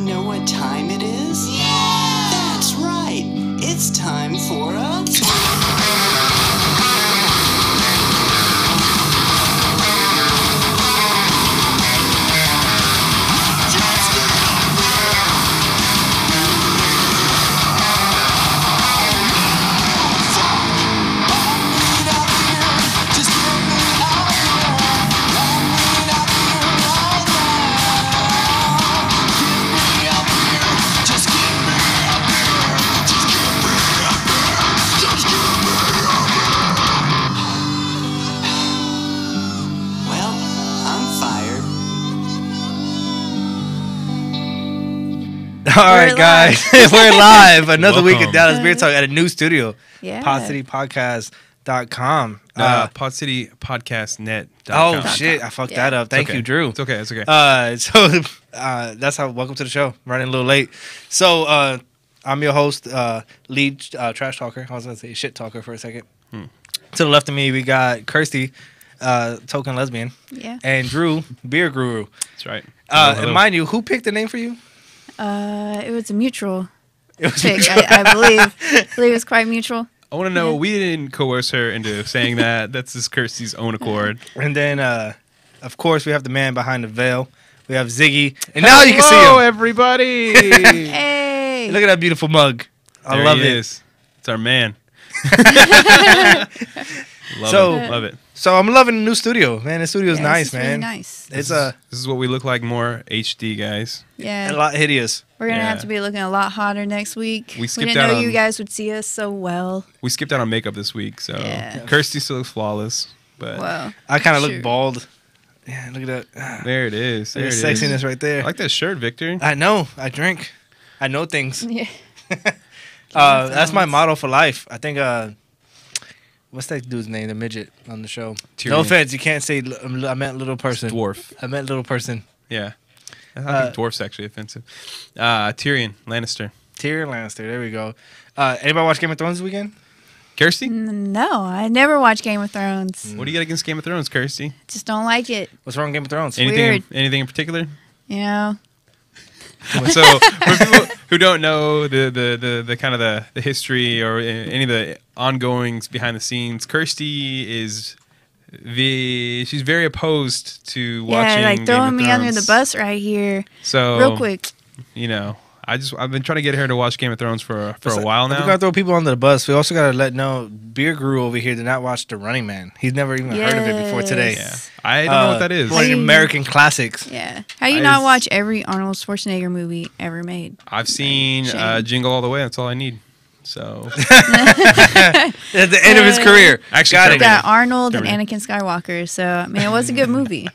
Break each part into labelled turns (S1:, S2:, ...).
S1: Know what time it is? Yeah! That's right. It's time for a...
S2: All right, guys, we're live. Another week of Dallas Beertalk at a new studio.
S3: Yeah.
S2: PodCityPodcast.com.
S4: PodCityPodcastNet.com.
S2: Oh, shit. I fucked that up. Thank you, Drew.
S4: It's okay. It's okay.
S2: That's how, welcome to the show. Running a little late. So, I'm your host, lead trash talker. I was going to say shit talker for a second. To the left of me, we got Kirsty, token lesbian.
S3: Yeah.
S2: And Drew, beer guru.
S4: That's right.
S2: And mind you, who picked the name for you?
S3: It was a mutual pick, I believe. I believe it was quite mutual.
S4: I want to know, we didn't coerce her into saying that. That's just Kirsty's own accord.
S2: And then, of course, we have the man behind the veil. We have Ziggy. And now you can see him.
S4: Hello, everybody.
S3: Hey.
S2: Look at that beautiful mug. I
S4: There
S2: love
S4: he
S2: it.
S4: is. It's our man. Love it.
S2: So I'm loving the new studio, man. The studio's nice,
S3: this is
S2: man.
S3: really nice.
S2: It's
S4: This is what we look like, more HD, guys.
S3: Yeah.
S2: a lot hideous.
S3: We're going to have to be looking a lot hotter next week.
S4: We skipped
S3: didn't
S4: out
S3: know
S4: on-
S3: you guys would see us so well.
S4: We skipped out on makeup this week, so
S3: Yeah.
S4: Kirsty still looks flawless. But
S3: Well,
S2: I kind of look
S3: shoot. bald.
S2: Yeah, look at that.
S4: there it is. There it
S2: There's
S4: is.
S2: sexiness right there.
S4: I like that shirt, Victor.
S2: I know. I drink. I know things.
S3: Yeah.
S2: That's my motto for life. I think, what's that dude's name, the midget on the show?
S4: Tyrion.
S2: No offense. You can't say, I meant little person.
S4: Dwarf.
S2: I meant little person.
S4: Yeah. I think dwarf's actually offensive. Tyrion Lannister.
S2: Tyrion Lannister. There we go. Anybody watch Game of Thrones this weekend?
S4: Kirsty?
S3: No, I never watched Game of Thrones.
S4: What do you got against Game of Thrones, Kirsty?
S3: Just don't like it.
S2: What's wrong with Game of Thrones?
S3: Weird.
S4: Anything in particular?
S3: You know?
S4: So for people who don't know the kind of the history or any of the ongoings behind the scenes, Kirsty is she's very opposed to watching.
S3: Yeah, like
S4: Game
S3: throwing
S4: of
S3: me under the
S4: Thrones.
S3: bus right here.
S4: So
S3: Real quick.
S4: you know, I've been trying to get her to watch Game of Thrones for a while
S2: We're
S4: now.
S2: gonna throw people under the bus. We also gotta let know Beer Guru over here did not watch The Running Man. He's never even heard of it before today.
S4: Yeah, I don't know what that is.
S2: One of the American classics.
S3: Yeah. How you not watch every Arnold Schwarzenegger movie ever made?
S4: I've seen
S3: Shame.
S4: Jingle All the Way. That's all I need. So
S2: At the end of his career.
S4: Actually,
S2: Got
S3: We
S2: it.
S3: got Arnold and
S4: Terminator.
S3: Anakin Skywalker, so I mean it was a good movie.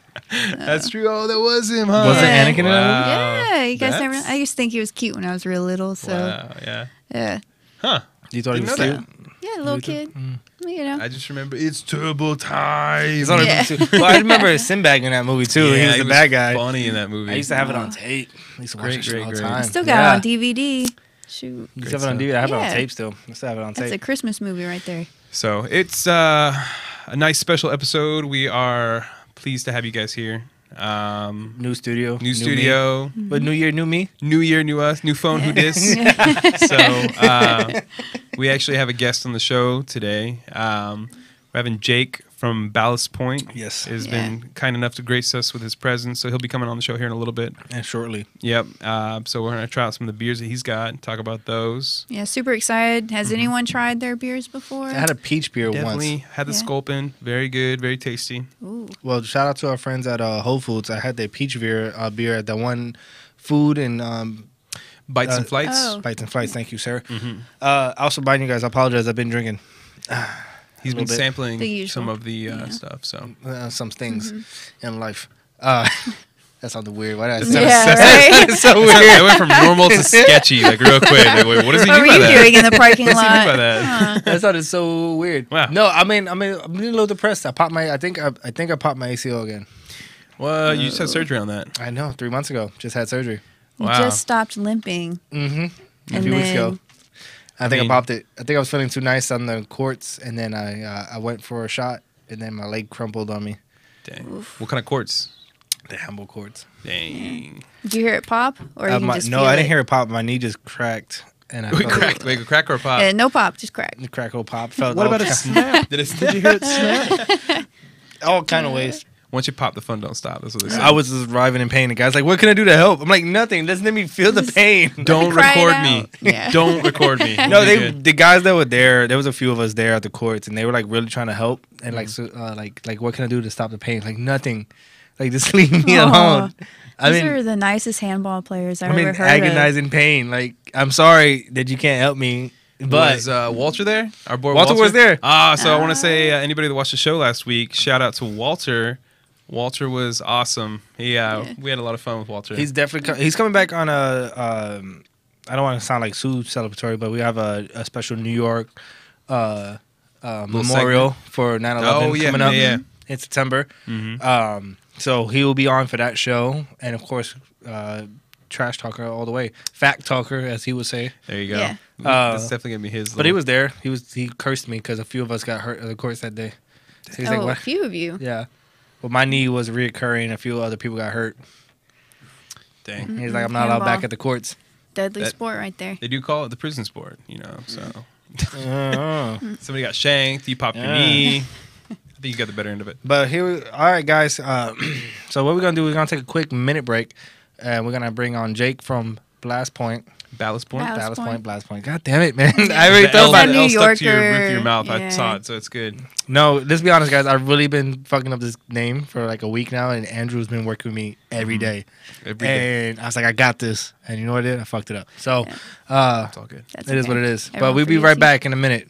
S4: that's true. Oh, that was him, huh?
S2: Was it
S3: Yeah.
S2: Anakin in that movie?
S3: Yeah, you guys never.
S4: That's-
S3: I used to think he was cute when I was real little. So
S4: Wow, yeah.
S3: yeah,
S4: Huh.
S2: You thought he was
S4: Didn't know
S2: cute?
S3: yeah, little kid. You know,
S4: I just remember it's turbo time.
S2: He's on a
S3: Yeah.
S2: movie too. Well, I remember Sinbad in that movie too. he was the bad guy.
S4: Funny in that movie.
S2: I used to have it on tape. I used to watch
S4: Great,
S2: that shit
S4: great,
S2: all the
S4: great.
S2: time.
S3: still got it on DVD. Shoot,
S2: You still have it on DVD? I have it on
S3: Yeah.
S2: tape still. I still have it on
S3: that's a
S2: tape.
S3: Christmas movie right there.
S4: So it's a nice special episode. We are pleased to have you guys here.
S2: New studio.
S4: New studio,
S2: Me. But new year, new me.
S4: new year, new us, new phone. Who dis? So we actually have a guest on the show today. We're having Jake from Ballast Point.
S2: Yes.
S4: has
S3: Yeah.
S4: been kind enough to grace us with his presence. So he'll be coming on the show here in a little bit.
S2: And shortly.
S4: Yep. So we're gonna try out some of the beers that he's got and talk about those.
S3: Yeah, super excited. Has anyone tried their beers before?
S2: I had a peach beer
S4: Definitely
S2: once.
S4: had the
S3: Yeah.
S4: Sculpin. Very good, very tasty.
S3: Ooh.
S2: Well, shout out to our friends at Whole Foods. I had their peach beer at the one food and
S4: Bites and flights.
S3: Oh.
S2: Bites and Flights. Thank you, sir.
S4: Mhm.
S2: Also, buying you guys, I apologize. I've been drinking
S4: He's been
S2: little bit.
S4: sampling
S3: The usual.
S4: some of the
S3: Yeah.
S4: stuff. So
S2: some things in life. That sounded weird. Why did I
S4: That
S2: say
S4: sounded
S3: Yeah,
S4: sus-
S3: right?
S2: It's so
S4: It
S2: weird.
S4: went from normal to sketchy, like real quick. Like, wait, what does he
S3: What
S4: mean
S3: were
S4: by
S3: you
S4: that?
S3: doing in the parking
S4: What does he mean
S3: lot?
S4: by that?
S2: That sounded so weird.
S4: Wow.
S2: No, I'm a little depressed. I popped my. I think I popped my ACL again.
S4: Well, you just had surgery on that.
S2: I know. 3 months ago, just had surgery.
S3: You
S4: Wow.
S3: just stopped limping.
S2: Mm-hmm. A
S3: And
S2: few weeks
S3: then-
S2: ago. I think
S4: mean-
S2: I popped it. I think I was feeling too nice on the courts, and then I went for a shot, and then my leg crumpled on me.
S4: Dang. What kind of courts?
S2: The Hamble courts.
S4: Dang.
S3: Did you hear it pop? Or you can just
S2: no,
S3: feel
S2: I didn't
S3: it?
S2: hear it pop. My knee just cracked, and I
S4: Wait,
S2: felt
S4: crack, like a crack or a pop?
S3: No pop, just crack.
S2: the crackle pop. Felt
S4: What
S2: all
S4: about a
S2: ki-
S4: snap? Did you hear it snap?
S2: all kind of ways.
S4: Once you pop, the fun don't stop. That's what they say.
S2: I was just writhing in pain. The guy's like, "What can I do to help?" I'm like, "Nothing. Just let me feel the pain."
S4: Don't
S3: Cry it
S4: record me.
S3: out. Yeah.
S4: Don't record me.
S2: No,
S4: We'll be good.
S2: the guys that were there. There was a few of us there at the courts, and they were like really trying to help. And like, so, like, what can I do to stop the pain? Like nothing. Like just leave me
S3: Aw.
S2: alone. I
S3: These
S2: mean,
S3: are the nicest handball players I've
S2: I'm
S3: ever
S2: in
S3: heard
S2: agonizing pain. Like, I'm sorry that you can't help me, but
S4: Was Walter there? Our boy
S2: Walter was there.
S4: Ah, so I want to say anybody that watched the show last week, shout out to Walter. Walter was awesome. We had a lot of fun with Walter.
S2: he's definitely he's coming back on a. I don't want to sound like Sue celebratory, but we have a special New York memorial for 9/11
S4: Oh, yeah,
S2: coming up
S4: yeah.
S2: in September.
S4: Mhm.
S2: So he will be on for that show, and of course, trash talker all the way, fact talker as he would say.
S4: There you go.
S3: Yeah.
S4: That's definitely gonna be his.
S2: But he was there. He cursed me because a few of us got hurt at the course that day. So he's like,
S3: Oh, a
S2: "What?"
S3: few of you.
S2: Yeah. Well, my knee was reoccurring. A few other people got hurt.
S4: Dang.
S2: He's like, "I'm not allowed
S3: Handball.
S2: back at the courts."
S3: Deadly
S4: That-
S3: sport right there.
S4: They do call it the prison sport, you know. So
S2: Uh-huh.
S4: somebody got shanked, you popped your
S2: Yeah.
S4: knee. I think you got the better end of it.
S2: But all right, guys. So what we're gonna do? We're gonna take a quick minute break, and we're gonna bring on Jake from Blast Point.
S4: Ballast point.
S3: Blast Point.
S2: God damn it, man! I already
S4: The
S2: thought
S4: L,
S2: about
S3: That
S2: it.
S3: New
S4: L stuck to your roof
S3: Yorker,
S4: of your mouth. I
S3: yeah.
S4: saw it, so it's good.
S2: No, let's be honest, guys. I've really been fucking up this name for like a week now, and Andrew's been working with me every day.
S4: Every day.
S2: And I was like, I got this. And you know what I did? I fucked it up. So
S4: It's all good.
S3: That's
S2: it is
S3: okay.
S2: what it is. But
S3: Everyone
S2: we'll be
S3: forgets
S2: right
S3: you.
S2: back in a minute.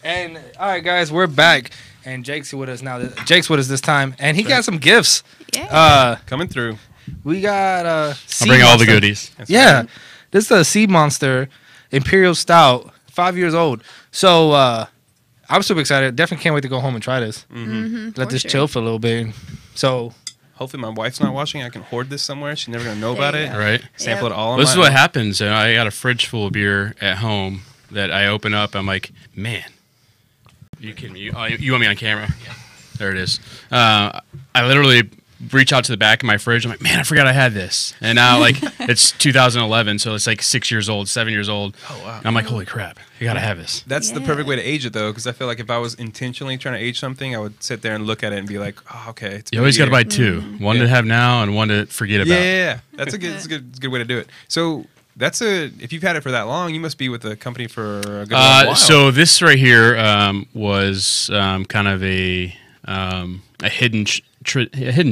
S2: And all right, guys, we're back. And Jake's with us now. Jake's with us this time, and he got some gifts.
S3: Yeah.
S4: Coming through.
S2: We got
S5: I'll
S2: sea
S5: bring all the
S2: monster.
S5: goodies.
S4: That's
S2: Yeah,
S4: right.
S2: this is a Sea Monster Imperial Stout, 5 years old. So I'm super excited. Definitely can't wait to go home and try this.
S3: Mm-hmm,
S2: Let this chill for a little bit. So
S4: Hopefully my wife's not watching. I can hoard this somewhere. She's never gonna know about
S3: There
S4: it.
S3: you go.
S5: Right.
S4: Sample
S3: Yep.
S4: it all. On
S5: This is
S4: my
S5: what
S4: own.
S5: happens. I got a fridge full of beer at home that I open up. I'm like, man, you kidding me? You want me on camera? Yeah. There it is. I literally reach out to the back of my fridge. I'm like, man, I forgot I had this. And now, like, it's 2011, so it's like 6 years old, 7 years old.
S4: Oh wow.
S5: And I'm like, holy crap, I gotta have this.
S4: That's the
S3: Yeah.
S4: perfect way to age it, though, because I feel like if I was intentionally trying to age something, I would sit there and look at it and be like, "Oh, okay." It's
S5: You
S4: been a
S5: always gotta
S4: year.
S5: buy two, one to
S4: Yeah.
S5: have now and one to forget about.
S4: Yeah. That's a good. It's a good way to do it. So that's if you've had it for that long, you must be with the company for a good while.
S5: So this right here was kind of a hidden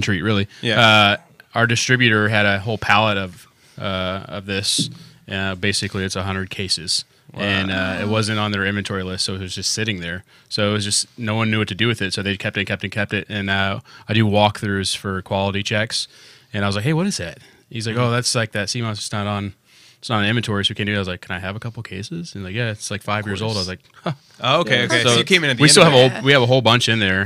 S5: treat, really.
S4: Yeah.
S5: Our distributor had a whole pallet of this. Basically, it's 100 cases, and it wasn't on their inventory list, so it was just sitting there. So it was just no one knew what to do with it, so they kept it. And I do walkthroughs for quality checks, and I was like, "Hey, what is that?" He's like, "Oh, that's like that sea monster's not on it's not an inventory, so we can't do it. I was like, can I have a couple cases? And like, yeah, it's like 5 years old. I was like, huh.
S4: Oh, okay, okay. So you came in at the
S5: We
S4: end
S5: still
S4: of
S5: have
S4: it.
S5: we have a whole bunch in there,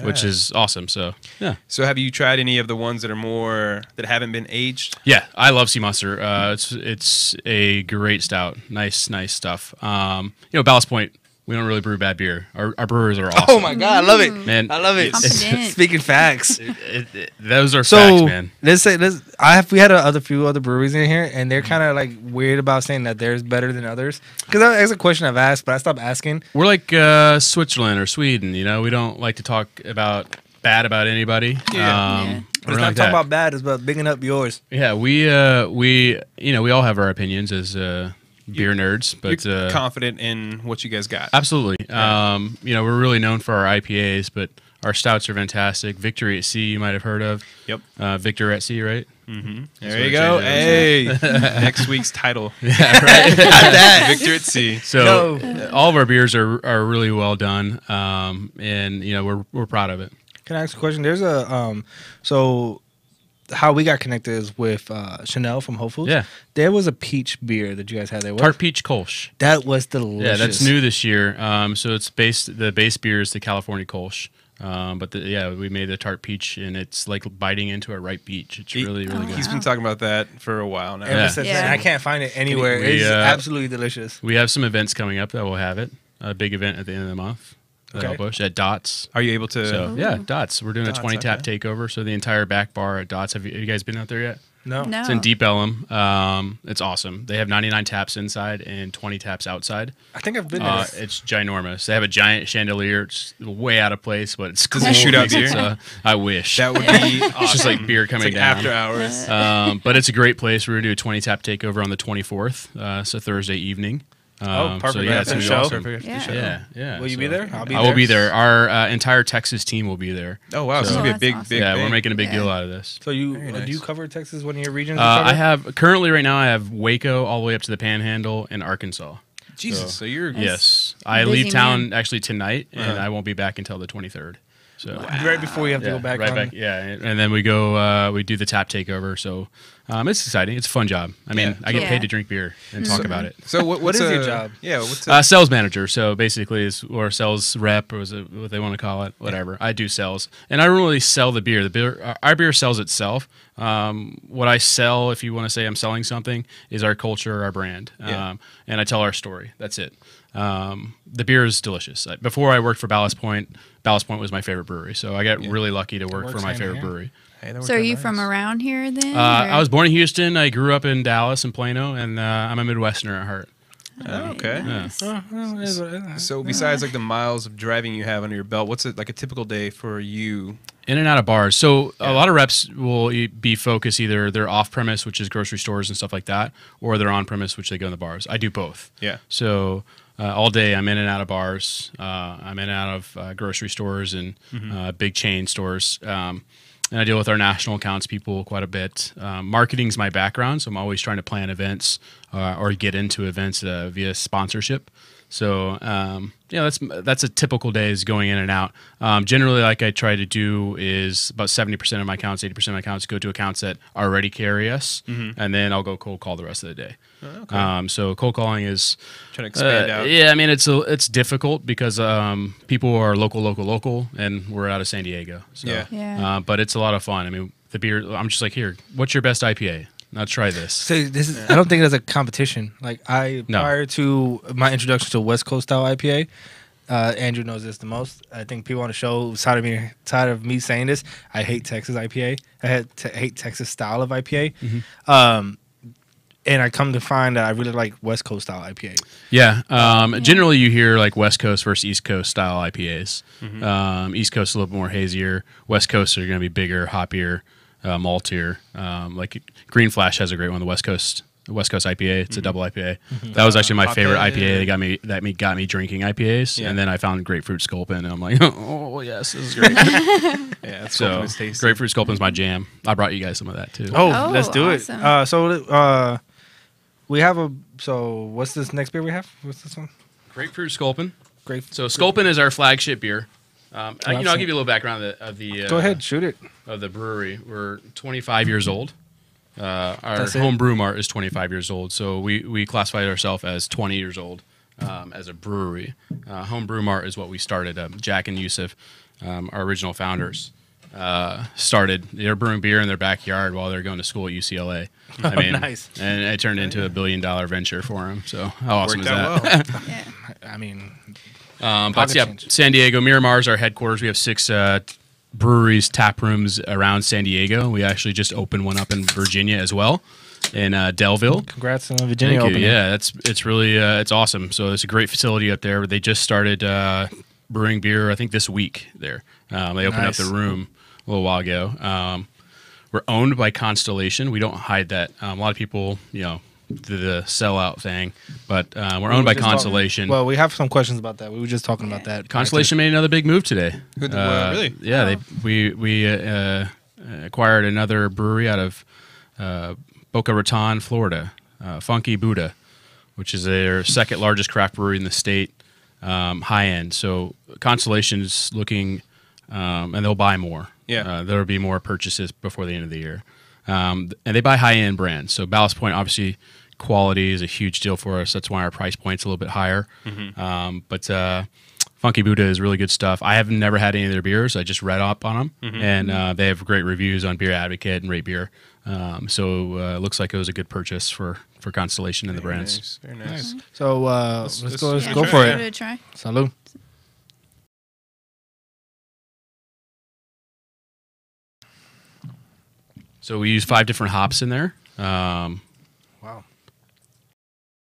S5: which
S4: Badass.
S5: is awesome. So yeah,
S4: So have you tried any of the ones that are more that haven't been aged?
S5: yeah, I love Sea Monster. It's a great stout. Nice stuff. Ballast Point. We don't really brew bad beer. Our brewers are awesome.
S2: Oh my god, I love it,
S5: Man,
S2: I love it.
S3: Confident.
S2: Speaking facts.
S5: Those are
S2: So
S5: facts, man.
S2: we had a few other breweries in here, and they're kind of like weird about saying that theirs better than others. Because that's a question I've asked, but I stopped asking.
S5: We're like Switzerland or Sweden. We don't like to talk bad about anybody.
S3: Yeah.
S2: But
S5: We're
S2: it's
S5: like
S2: not
S5: that.
S2: talking about bad; it's about bigging up yours.
S5: Yeah, we all have our opinions as beer nerds, but
S4: You're confident in what you guys got.
S5: absolutely. We're really known for our IPAs, but our stouts are fantastic. Victory at Sea, you might have heard of.
S4: Yep.
S5: Victor at Sea, right?
S4: There you go. Hey, next week's title.
S2: That.
S4: Victor at Sea.
S5: So
S2: No.
S5: all of our beers are really well done, and we're proud of it.
S2: Can I ask a question? There's so how we got connected is with Chanel from Whole Foods.
S5: Yeah.
S2: There was a peach beer that you guys had there. What?
S5: Tart Peach Kolsch.
S2: That was delicious.
S5: Yeah, that's new this year. So it's the base beer is the California Kolsch. But we made the tart peach, and it's like biting into a ripe peach. It's really good.
S4: He's been talking about that for a while now.
S2: Ever since then,
S3: Yeah.
S2: I can't find it anywhere.
S5: We,
S2: It's
S5: uh,
S2: absolutely delicious.
S5: We have some events coming up that will have it. A big event at the end of the month.
S2: Okay.
S5: Bush at Dots.
S4: Are you able to?
S5: So yeah, Dots. We're doing
S4: Dots,
S5: a 20 tap
S4: okay.
S5: takeover. So the entire back bar at Dots. Have you guys been out there yet?
S2: No.
S3: No.
S5: It's in Deep Ellum. It's awesome. They have 99 taps inside and 20 taps outside.
S2: I think I've been there.
S5: It's ginormous. They have a giant chandelier. It's way out of place, but it's cool.
S4: Does it shoot out
S5: It's,
S4: beer?
S5: I wish.
S4: That would be awesome.
S5: It's just like beer
S4: It's
S5: coming
S4: like
S5: down.
S4: after hours.
S5: But it's a great place. We're going to do a 20 tap takeover on the 24th. So Thursday evening.
S2: perfect.
S5: So yeah, it's
S2: After
S5: gonna
S2: the
S5: be
S2: show?
S5: awesome.
S4: Perfect after the
S3: Yeah.
S4: show.
S5: Yeah.
S2: Will you
S5: so-
S2: be there? I'll be
S5: I
S2: there.
S5: will be there. Our entire Texas team will be there.
S4: Oh wow, so
S5: So-
S4: it's gonna
S3: Oh,
S4: be a big,
S3: that's
S4: big.
S5: Yeah,
S4: thing.
S5: we're making a big
S3: Yeah.
S5: deal out of this.
S2: So you
S4: Very
S2: do
S4: nice.
S2: you cover Texas? One of your regions? you cover?
S5: I have currently right now. I have Waco all the way up to the Panhandle in Arkansas.
S4: Jesus. So you're
S5: Yes, I
S3: busy
S5: leave town
S3: man.
S5: actually tonight, and
S4: Uh-huh.
S5: I won't be back until the 23rd. So
S2: right before you have to
S5: yeah,
S2: go back.
S5: right
S2: on.
S5: back. Yeah, and then we go. We do the tap takeover. So it's exciting. It's a fun job. I mean,
S4: Yeah.
S5: I get
S3: Yeah.
S5: paid to drink beer and talk about it.
S4: So what's
S2: is your
S4: a-
S2: job?
S4: Yeah, what's
S5: Sales manager. So basically, or sales rep, or is it what they want to call it? Whatever. I do sales, and I don't really sell the beer. The beer, our beer sells itself. What I sell, if you want to say I'm selling something, is our culture, our brand,
S4: Yeah.
S5: and I tell our story. That's it. The beer is delicious. Before I worked for Ballast Point was my favorite brewery. So I got really lucky to work
S2: Works
S5: for my
S2: hand in
S5: favorite
S2: hand.
S5: brewery.
S4: Hey, that
S3: So are
S4: worked out
S3: you
S4: nice.
S3: from around here then?
S5: I was born in Houston. I grew up in Dallas and Plano, and I'm a Midwesterner at heart.
S4: Oh, okay.
S3: Nice.
S4: So besides like the miles of driving you have under your belt, what's it like a typical day for you?
S5: In and out of bars. So a lot of reps will be focused either they're off premise, which is grocery stores and stuff like that, or they're on premise, which they go in the bars. I do both.
S4: Yeah.
S5: So all day I'm in and out of bars. I'm in and out of grocery stores and big chain stores. And I deal with our national accounts people quite a bit. Marketing's my background, so I'm always trying to plan events or get into events via sponsorship. So that's a typical day is going in and out. Generally, like I try to do is about 70% of my accounts, 80% of my accounts go to accounts that already carry us, and then I'll go cold call the rest of the day. So cold calling is
S4: Trying to expand out.
S5: yeah, I mean it's difficult because people are local, and we're out of San Diego. So,
S4: Yeah.
S3: Yeah.
S5: but it's a lot of fun. I mean, the beer. I'm just like, here, what's your best IPA? Now try this.
S2: So this is. I don't think there's a competition. Like
S5: No.
S2: prior to my introduction to West Coast style IPA, Andrew knows this the most. I think people on the show tired of me saying this. I hate Texas IPA. I hate Texas style of IPA. And I come to find that I really like West Coast style IPA.
S5: Yeah. Generally, you hear like West Coast versus East Coast style IPAs. East Coast a little bit more hazier. West Coast are going to be bigger, hoppier, maltier. Like Green Flash has a great one. The West Coast IPA. It's a double IPA. That was actually my favorite IPA. That got me drinking IPAs.
S4: Yeah.
S5: And then I found Grapefruit Sculpin, and I'm like, oh yes, this is great.
S4: Yeah, it's
S5: So
S4: it's tasty.
S5: Grapefruit Sculpin's my jam. I brought you guys some of that too.
S2: Oh,
S3: Oh,
S2: let's do
S3: awesome.
S2: it. We have what's this next beer we have? What's this one?
S5: Grapefruit Sculpin.
S2: Grape.
S5: So Sculpin is our flagship beer. I'll
S2: I've
S5: give you a little background of the
S2: Go ahead, shoot it.
S5: of the brewery. We're 25 years old. Our
S2: That's it?
S5: home brew mart is 25 years old, so we classified ourselves as 20 years old as a brewery. Home brew mart is what we started. Jack and Yusuf, our original founders, started. They were brewing beer in their backyard while they were going to school at UCLA. I mean,
S2: nice.
S5: And it turned into $1 billion venture for them. So how awesome
S4: Worked
S5: is
S4: out
S5: that?
S4: well.
S3: Yeah.
S2: I mean,
S5: But
S2: Pocket
S5: yeah,
S2: change.
S5: San Diego, Miramar is our headquarters. We have 6 breweries, tap rooms around San Diego. We actually just opened one up in Virginia as well, in Delville.
S2: congrats on Virginia
S5: Thank you.
S2: opening.
S5: Yeah, it's really it's awesome. So it's a great facility up there. They just started brewing beer, I think, this week there. They opened
S2: Nice.
S5: up the room a little while ago. We're owned by Constellation. We don't hide that. A lot of people, do the sellout thing, but we're owned by Constellation.
S2: Well, we have some questions about that. We were just talking about that.
S5: Constellation made another big move today.
S4: Really?
S5: Yeah, we acquired another brewery out of Boca Raton, Florida, Funky Buddha, which is their second largest craft brewery in the state, high end. So Constellation is looking, and they'll buy more.
S4: Yeah.
S5: There will be more purchases before the end of the year. And they buy high end brands. So Ballast Point, obviously, quality is a huge deal for us. That's why our price point's a little bit higher. But Funky Buddha is really good stuff. I have never had any of their beers. I just read up on them, and they have great reviews on Beer Advocate and Rate Beer. So it looks like it was a good purchase for Constellation and the brands.
S4: Nice. Very nice.
S2: So let's go
S3: Yeah,
S2: for
S3: give
S2: it.
S3: it a try.
S2: Salud.
S5: So we use 5 different hops in there.
S2: Wow.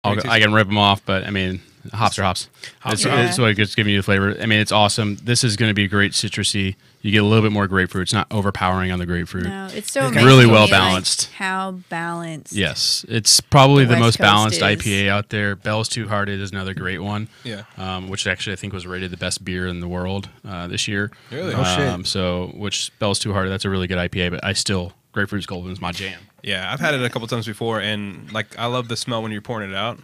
S5: I can rip them off, but I mean, hops are hops. It's what it's giving you the flavor. I mean, it's awesome. This is going to be great citrusy. You get a little bit more grapefruit. It's not overpowering on the grapefruit.
S3: No, it's so
S2: It's
S3: amazing
S5: really
S3: to me,
S5: well
S3: like,
S5: balanced.
S3: how balanced.
S5: Yes, it's probably
S3: The
S5: the
S3: West
S5: most balanced
S3: Coast is.
S5: IPA out there. Bell's Two Hearted is another great one.
S4: Yeah.
S5: Which actually I think was rated the best beer in the world this year.
S4: Really?
S2: Oh, shit.
S5: So, which Bell's Two Hearted, that's a really good IPA. But I still grapefruit Sculpin is my jam.
S4: Yeah, I've had it a couple times before, and like I love the smell when you're pouring it out.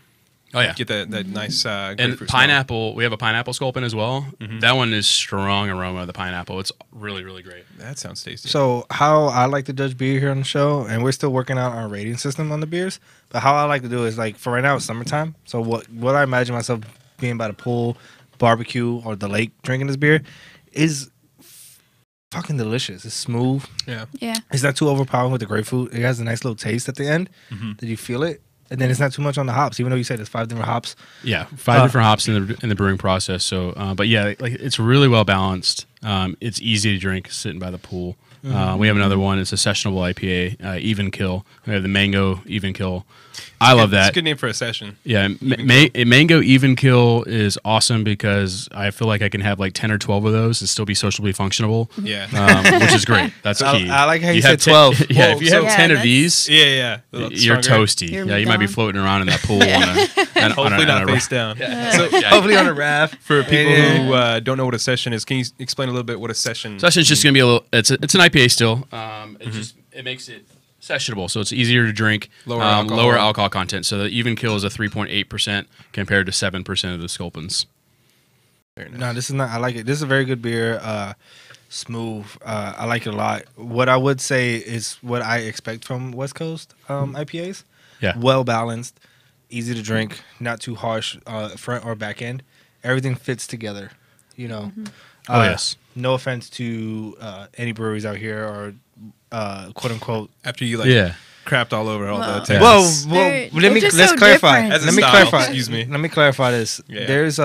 S5: Oh yeah,
S4: Get that nice
S5: and
S4: grapefruit
S5: pineapple. We have a pineapple Sculpin as well. That one is strong aroma of the pineapple. It's really really great.
S4: smell. That sounds tasty.
S2: So how I like to judge beer here on the show, and we're still working out our rating system on the beers. But how I like to do is like for right now it's summertime. So what I imagine myself being by the pool, barbecue, or the lake drinking this beer is fucking delicious. It's smooth.
S4: yeah.
S3: Yeah.
S2: It's not too overpowering with the grapefruit. It has a nice little taste at the end. Did you feel it? And then it's not too much on the hops, even though you said there's 5 different hops.
S5: Yeah, 5 different hops in the brewing process. So, but yeah, like it's really well balanced. It's easy to drink sitting by the pool. We have another one. It's a sessionable IPA, Even Kill. We have the Mango Even Kill. I love
S4: It's
S5: that.
S4: a good name for a session.
S5: Yeah, Mango Even Kill is awesome because I feel like I can have like 10 or 12 of those and still be socially functionable,
S4: Yeah.
S5: which is great. That's
S2: I-
S5: key.
S2: I like how you
S5: have
S2: said 12.
S5: yeah,
S4: Well,
S5: if you
S4: so-
S5: have
S3: Yeah,
S5: 10 of
S3: that's-
S5: these,
S4: Yeah.
S5: you're
S4: Stronger.
S5: toasty.
S3: You're
S5: Yeah, you might be
S3: gone.
S5: floating around in that pool.
S4: Hopefully not face down.
S5: So,
S2: Hopefully on a raft.
S4: For people
S2: Yeah.
S4: who don't know what a session is, can you explain a little bit what a session?
S5: Session's just gonna be a little. It's an IPA still. It makes it sessionable, so it's easier to drink.
S4: Lower
S5: lower
S4: alcohol.
S5: alcohol content. So the Even Kill is a 3.8% compared to 7% of the Sculpins.
S4: Very nice.
S2: No, this is not. I like it. This is a very good beer. Smooth. I like it a lot. What I would say is what I expect from West Coast IPAs.
S5: Yeah.
S2: Well balanced, easy to drink, not too harsh front or back end. Everything fits together. You know.
S5: Oh, yes.
S2: No offense to any breweries out here or quote unquote.
S4: After you like
S5: Yeah.
S4: crapped all over all
S3: Well,
S4: the
S5: Yeah.
S2: Well,
S4: tags.
S3: They're
S2: let's
S3: just so
S2: clarify.
S3: different.
S4: As a
S2: Let me
S4: style,
S2: clarify.
S4: excuse me.
S2: Let me clarify this.
S4: Yeah.
S2: There's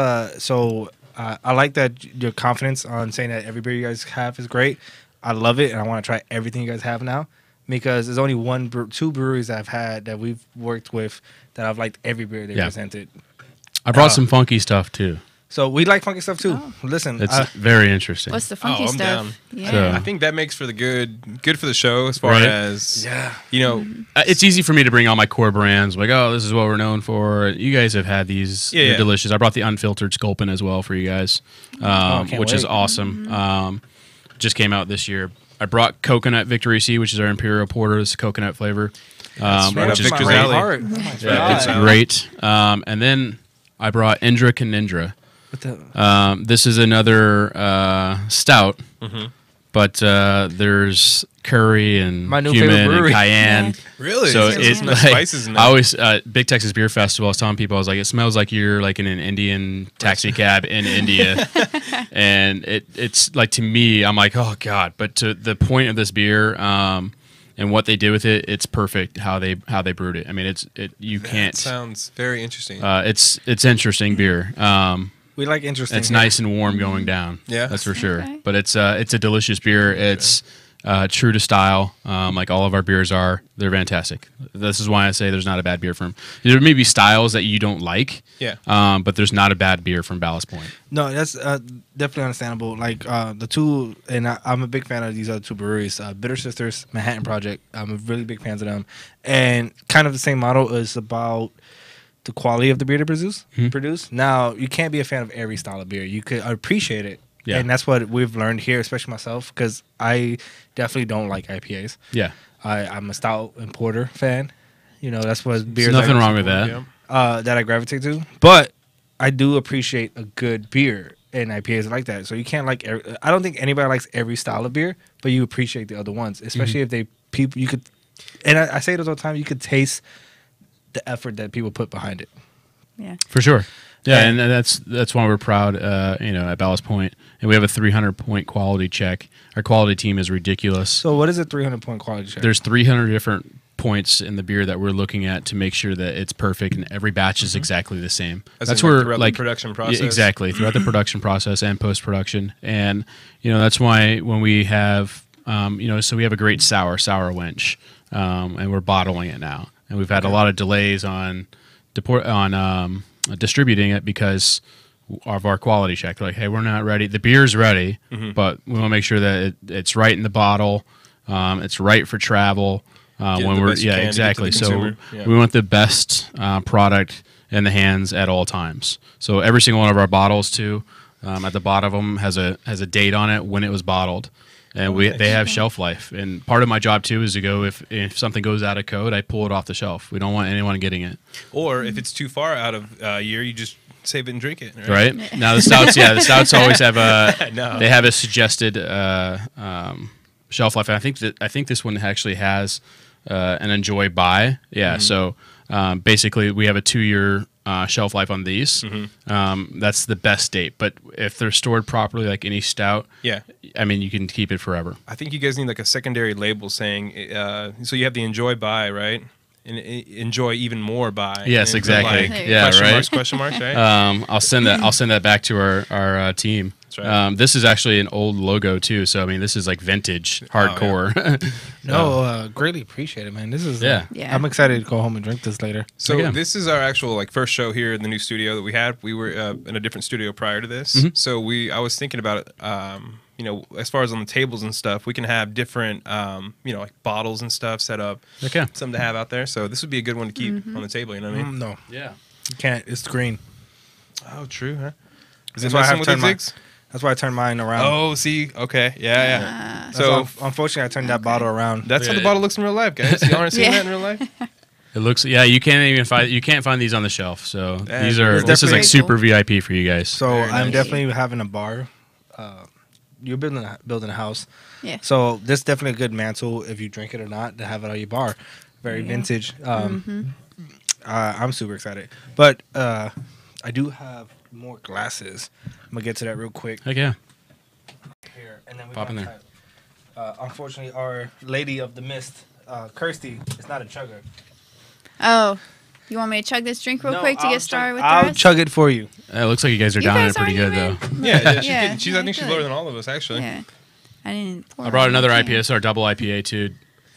S2: I like that your confidence on saying that every beer you guys have is great. I love it, and I want to try everything you guys have now because there's only two breweries that I've had that we've worked with that I've liked every beer they
S5: Yeah.
S2: presented.
S5: I brought some funky stuff too.
S2: So we like funky stuff too. Listen,
S5: It's very interesting.
S3: What's the funky
S4: I'm
S3: stuff?
S4: down.
S3: Yeah.
S5: So-
S4: I think that makes for the good for the show as far
S5: Right.
S4: as you know.
S5: It's easy for me to bring all my core brands. Like, oh, this is what we're known for. You guys have had these.
S4: Yeah,
S5: They're
S4: yeah.
S5: delicious. I brought the unfiltered Sculpin as well for you guys,
S2: can't
S5: which is
S2: wait.
S5: awesome. Just came out this year. I brought Coconut Victory Sea, which is our Imperial Porter. It's coconut flavor,
S4: right
S5: which
S4: up
S5: is
S4: Victor's
S5: great.
S4: alley.
S5: Yeah, it's
S4: Yeah.
S5: great. And then I brought Indra Canindra.
S2: What the-
S5: This is another stout but there's curry and
S2: My new
S5: cumin
S2: favorite
S5: and
S2: brewery.
S5: cayenne.
S3: Yeah.
S4: Really?
S5: So
S3: There's
S5: it's
S3: some
S5: like,
S4: spices in
S5: I
S4: there.
S5: always Big Texas Beer Festival. I was telling people, I was like, it smells like you're like in an Indian taxi cab in India, and it's like, to me, I'm like, oh god. But to the point of this beer, and what they did with it, it's perfect. How they brewed it. I mean, you
S4: That
S5: can't.
S4: sounds very interesting.
S5: It's interesting beer.
S2: We like interesting.
S5: It's
S2: here.
S5: nice and warm going down.
S4: Yeah.
S5: That's for sure.
S3: Okay.
S5: But it's a delicious beer. It's true to style, like all of our beers are. They're fantastic. This is why I say there's not a bad beer from. There may be styles that you don't like,
S4: Yeah.
S5: but there's not a bad beer from Ballast Point.
S2: No, that's definitely understandable. Like the two, and I'm a big fan of these other two breweries, Bitter Sisters, Manhattan Project. I'm a really big fan of them, and kind of the same model is about the quality of the beer they produce. Now, you can't be a fan of every style of beer. You could appreciate it,
S5: Yeah.
S2: and that's what we've learned here, especially myself, because I definitely don't like IPAs.
S5: Yeah,
S2: I'm a stout and porter fan. You know, that's what
S5: there's
S2: beers.
S5: nothing
S2: I,
S5: wrong with that.
S4: Yeah.
S2: that I gravitate to. But I do appreciate a good beer, and IPAs are like that. So you can't like. I don't think anybody likes every style of beer, but you appreciate the other ones, especially if they people you could. And I say this all the time. You could taste the effort that people put behind it.
S3: Yeah.
S5: For sure. Yeah,
S2: And-
S5: and that's why we're proud, at Ballast Point, and we have a 300-point quality check. Our quality team is ridiculous.
S2: So what is a 300-point quality check?
S5: There's 300 different points in the beer that we're looking at to make sure that it's perfect and every batch is exactly the same.
S4: As
S5: That's
S4: in, like,
S5: where
S4: throughout the
S5: like
S4: production process?
S5: Yeah, exactly, throughout the production process and post production, and that's why when we have so we have a great sour wench, and we're bottling it now, and we've had a lot of delays on distributing it because of our quality check. They're like, hey, we're not ready. The beer's ready, but we want to make sure that it's right in the bottle. It's right for travel.
S4: Get
S5: When
S4: the
S5: we're
S4: best you can to get to the
S5: exactly. So
S4: consumer. Yeah.
S5: we want the best product in the hands at all times. So every single one of our bottles too, at the bottom of them has a date on it when it was bottled. And they have shelf life. And part of my job too is to go, if something goes out of code, I pull it off the shelf. We don't want anyone getting it.
S4: Or if it's too far out of year, you just save it and drink it.
S5: Right? Now the stouts always have
S4: No.
S5: they have a suggested shelf life. And I think this one actually has an enjoy buy. Yeah. So basically we have a 2-year shelf life on these. That's the best date. But if they're stored properly, like any stout,
S4: Yeah.
S5: I mean, you can keep it forever.
S4: I think you guys need like a secondary label saying, so you have the enjoy buy, right? And enjoy even more buy.
S5: Yes,
S4: And
S5: exactly.
S3: Like,
S5: Yeah,
S4: question
S5: right.
S4: marks, right?
S5: I'll send that back to our team.
S4: That's right.
S5: This is actually an old logo too, so I mean, this is like vintage, hardcore.
S2: No, greatly appreciate it, man. This is
S5: Yeah.
S3: Yeah.
S2: I'm excited to go home and drink this later.
S4: So
S5: Yeah.
S4: this is our actual first show here in the new studio that we had. We were in a different studio prior to this.
S5: Mm-hmm.
S4: So I was thinking about it, as far as on the tables and stuff, we can have different, like bottles and stuff set up.
S5: Okay.
S4: Something to have out there. So this would be a good one to keep on the table, you know what I mean?
S2: No,
S5: Yeah.
S2: you can't. It's green.
S4: Oh, true, huh? Is
S2: That's
S4: it
S2: why I
S4: messing
S2: have
S4: with
S2: turned my-
S4: exits?
S2: That's why I turned mine around.
S4: Oh, see, okay, yeah.
S2: So
S4: So
S2: unfortunately, I turned that bottle around.
S4: that's how the
S5: Yeah.
S4: bottle looks in real life, guys. You aren't seeing
S3: Yeah.
S4: that in real life?
S5: It looks. Yeah, you can't find these on the shelf. So
S4: That's
S5: these are.
S2: It's
S5: This is like
S3: definitely
S5: super VIP for you guys.
S2: So
S4: Very
S2: I'm
S4: nice.
S2: definitely having a bar. You're building a house.
S3: Yeah.
S2: So this is definitely a good mantle if you drink it or not to have it on your bar. Very
S3: Yeah.
S2: vintage. I'm super excited, but I do have more glasses. I'm gonna get to that real quick
S5: Heck yeah.
S2: here, and then we
S5: Pop in
S2: got, unfortunately, our Lady of the Mist, Kirsty, is not a chugger.
S3: Oh, you want me to chug this drink real quick to
S2: I'll
S3: get started with the
S2: I'll
S3: rest?
S2: chug it for you.
S5: It looks like you guys are
S3: You
S5: down there
S3: guys
S5: pretty good
S3: aren't
S5: though.
S3: even-
S4: Yeah,
S3: Yeah,
S4: she's, I think she's
S3: good.
S4: lower than all of us, actually.
S3: Yeah. I didn't pour
S5: I brought
S3: one.
S5: another
S3: I
S5: IPA. This is our double IPA too.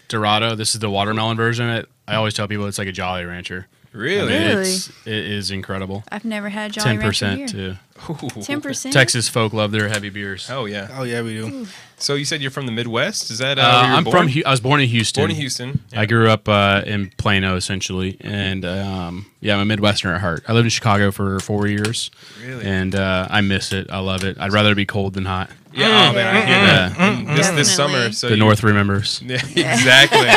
S5: Dorado. This is the watermelon version. I always tell people it's like a Jolly Rancher.
S4: Really?
S5: I mean,
S3: Really?
S5: it is incredible.
S3: I've never had Jolly Rancher
S5: 10%
S3: beer.
S5: too.
S3: 10%.
S5: Texas folk love their heavy beers.
S4: Oh, yeah.
S2: Oh yeah, we do.
S4: So you said you're from the Midwest? Is that where you were
S5: I'm
S4: born?
S5: I was born in Houston.
S4: Born in Houston.
S5: I grew up in Plano essentially, and I'm a Midwesterner at heart. I lived in Chicago for 4 years,
S4: Really?
S5: and I miss it. I love it. I'd rather be cold than hot.
S4: Yeah, oh, man, I hear that.
S5: Yeah.
S4: This
S3: Definitely.
S4: summer. So
S5: The
S4: you-
S5: North remembers.
S4: Yeah, exactly.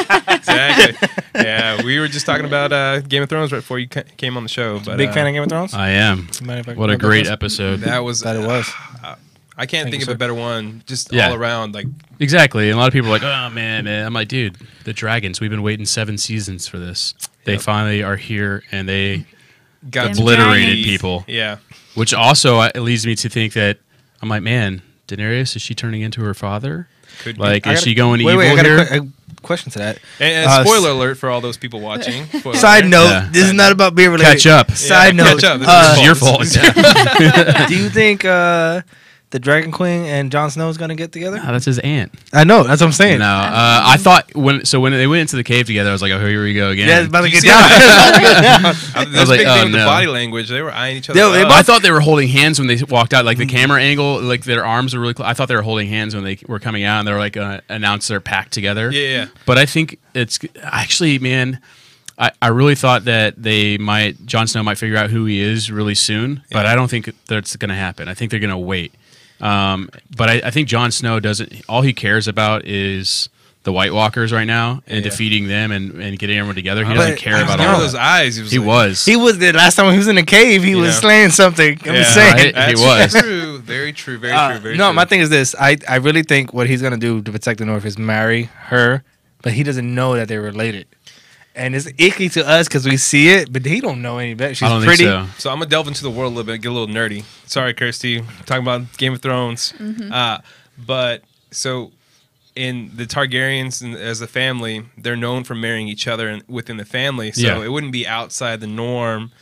S4: Yeah, we were just talking about Game of Thrones right before you came on the show. But
S2: Big fan of Game of Thrones.
S5: I am.
S2: Mind if I
S5: What a
S2: grab
S5: great
S2: those?
S5: episode.
S4: that was
S2: That it was.
S4: I can't
S2: Thank
S4: think
S2: you,
S4: of a
S2: sir.
S4: better one. Just
S5: Yeah.
S4: all around, like
S5: Exactly. And a lot of people are like, oh, man. I'm like, dude, the Dragons, we've been waiting 7 seasons for this. They
S4: Yep.
S5: finally are here, and they
S4: got
S3: Them
S5: obliterated
S3: dragons.
S5: people.
S4: Yeah.
S5: Which also leads me to think that, I'm like, man, Daenerys, is she turning into her father?
S4: Could be.
S5: Like,
S2: I
S5: is
S2: got
S5: she going
S2: wait,
S5: evil
S2: I got
S5: here?
S2: a question to that.
S4: And spoiler alert for all those people watching. Spoiler
S2: Side
S4: alert.
S2: note:
S5: Yeah.
S2: This is not about being related.
S5: Catch up.
S2: Side
S4: Yeah,
S2: note:
S4: catch up.
S5: This is your
S4: This
S5: fault.
S4: is-
S2: do you think the Dragon Queen and Jon Snow is gonna get together?
S5: No, that's his aunt.
S2: I know. That's what I'm saying.
S5: No, I thought when they went into the cave together, I was like, oh, here we go again.
S2: Yeah, it's about to
S4: You
S2: get
S4: see
S2: down.
S4: that?
S2: It's about to get down.
S4: There's a
S5: like,
S4: big
S5: oh,
S4: thing with the
S5: no.
S4: body language. They were eyeing each other.
S2: They
S4: up.
S5: I thought they were holding hands when they walked out. Like the camera angle, like their arms were really close. I thought they were holding hands when they were coming out, and they were like announced their pact together.
S4: Yeah.
S5: But I think it's actually, man, I really thought that Jon Snow might figure out who he is really soon, but
S4: Yeah.
S5: I don't think that's going to happen. I think they're going to wait. But I think Jon Snow doesn't. All he cares about is the White Walkers right now and
S4: Yeah.
S5: defeating them and getting everyone together. He
S2: But
S5: doesn't care
S2: I
S5: about
S2: know.
S5: all
S4: those
S5: that.
S4: eyes.
S5: He was.
S2: He was the last time he was in the cave. He was
S4: Yeah.
S2: slaying something. I'm
S4: Yeah.
S2: just saying.
S5: Right?
S4: That's
S5: He was.
S4: true. Very true. Very true. Very
S2: no,
S4: true.
S2: my thing is this. I really think what he's gonna do to protect the North is marry her, but he doesn't know that they're related. And it's icky to us because we see it, but he don't know any better. She's
S5: I don't
S2: pretty.
S5: think so.
S4: So I'm gonna delve into the world a little bit, get a little nerdy. Sorry, Kirsty, talking about Game of Thrones. But so in the Targaryens as a family, they're known for marrying each other within the family. So
S5: Yeah.
S4: it wouldn't be outside the norm.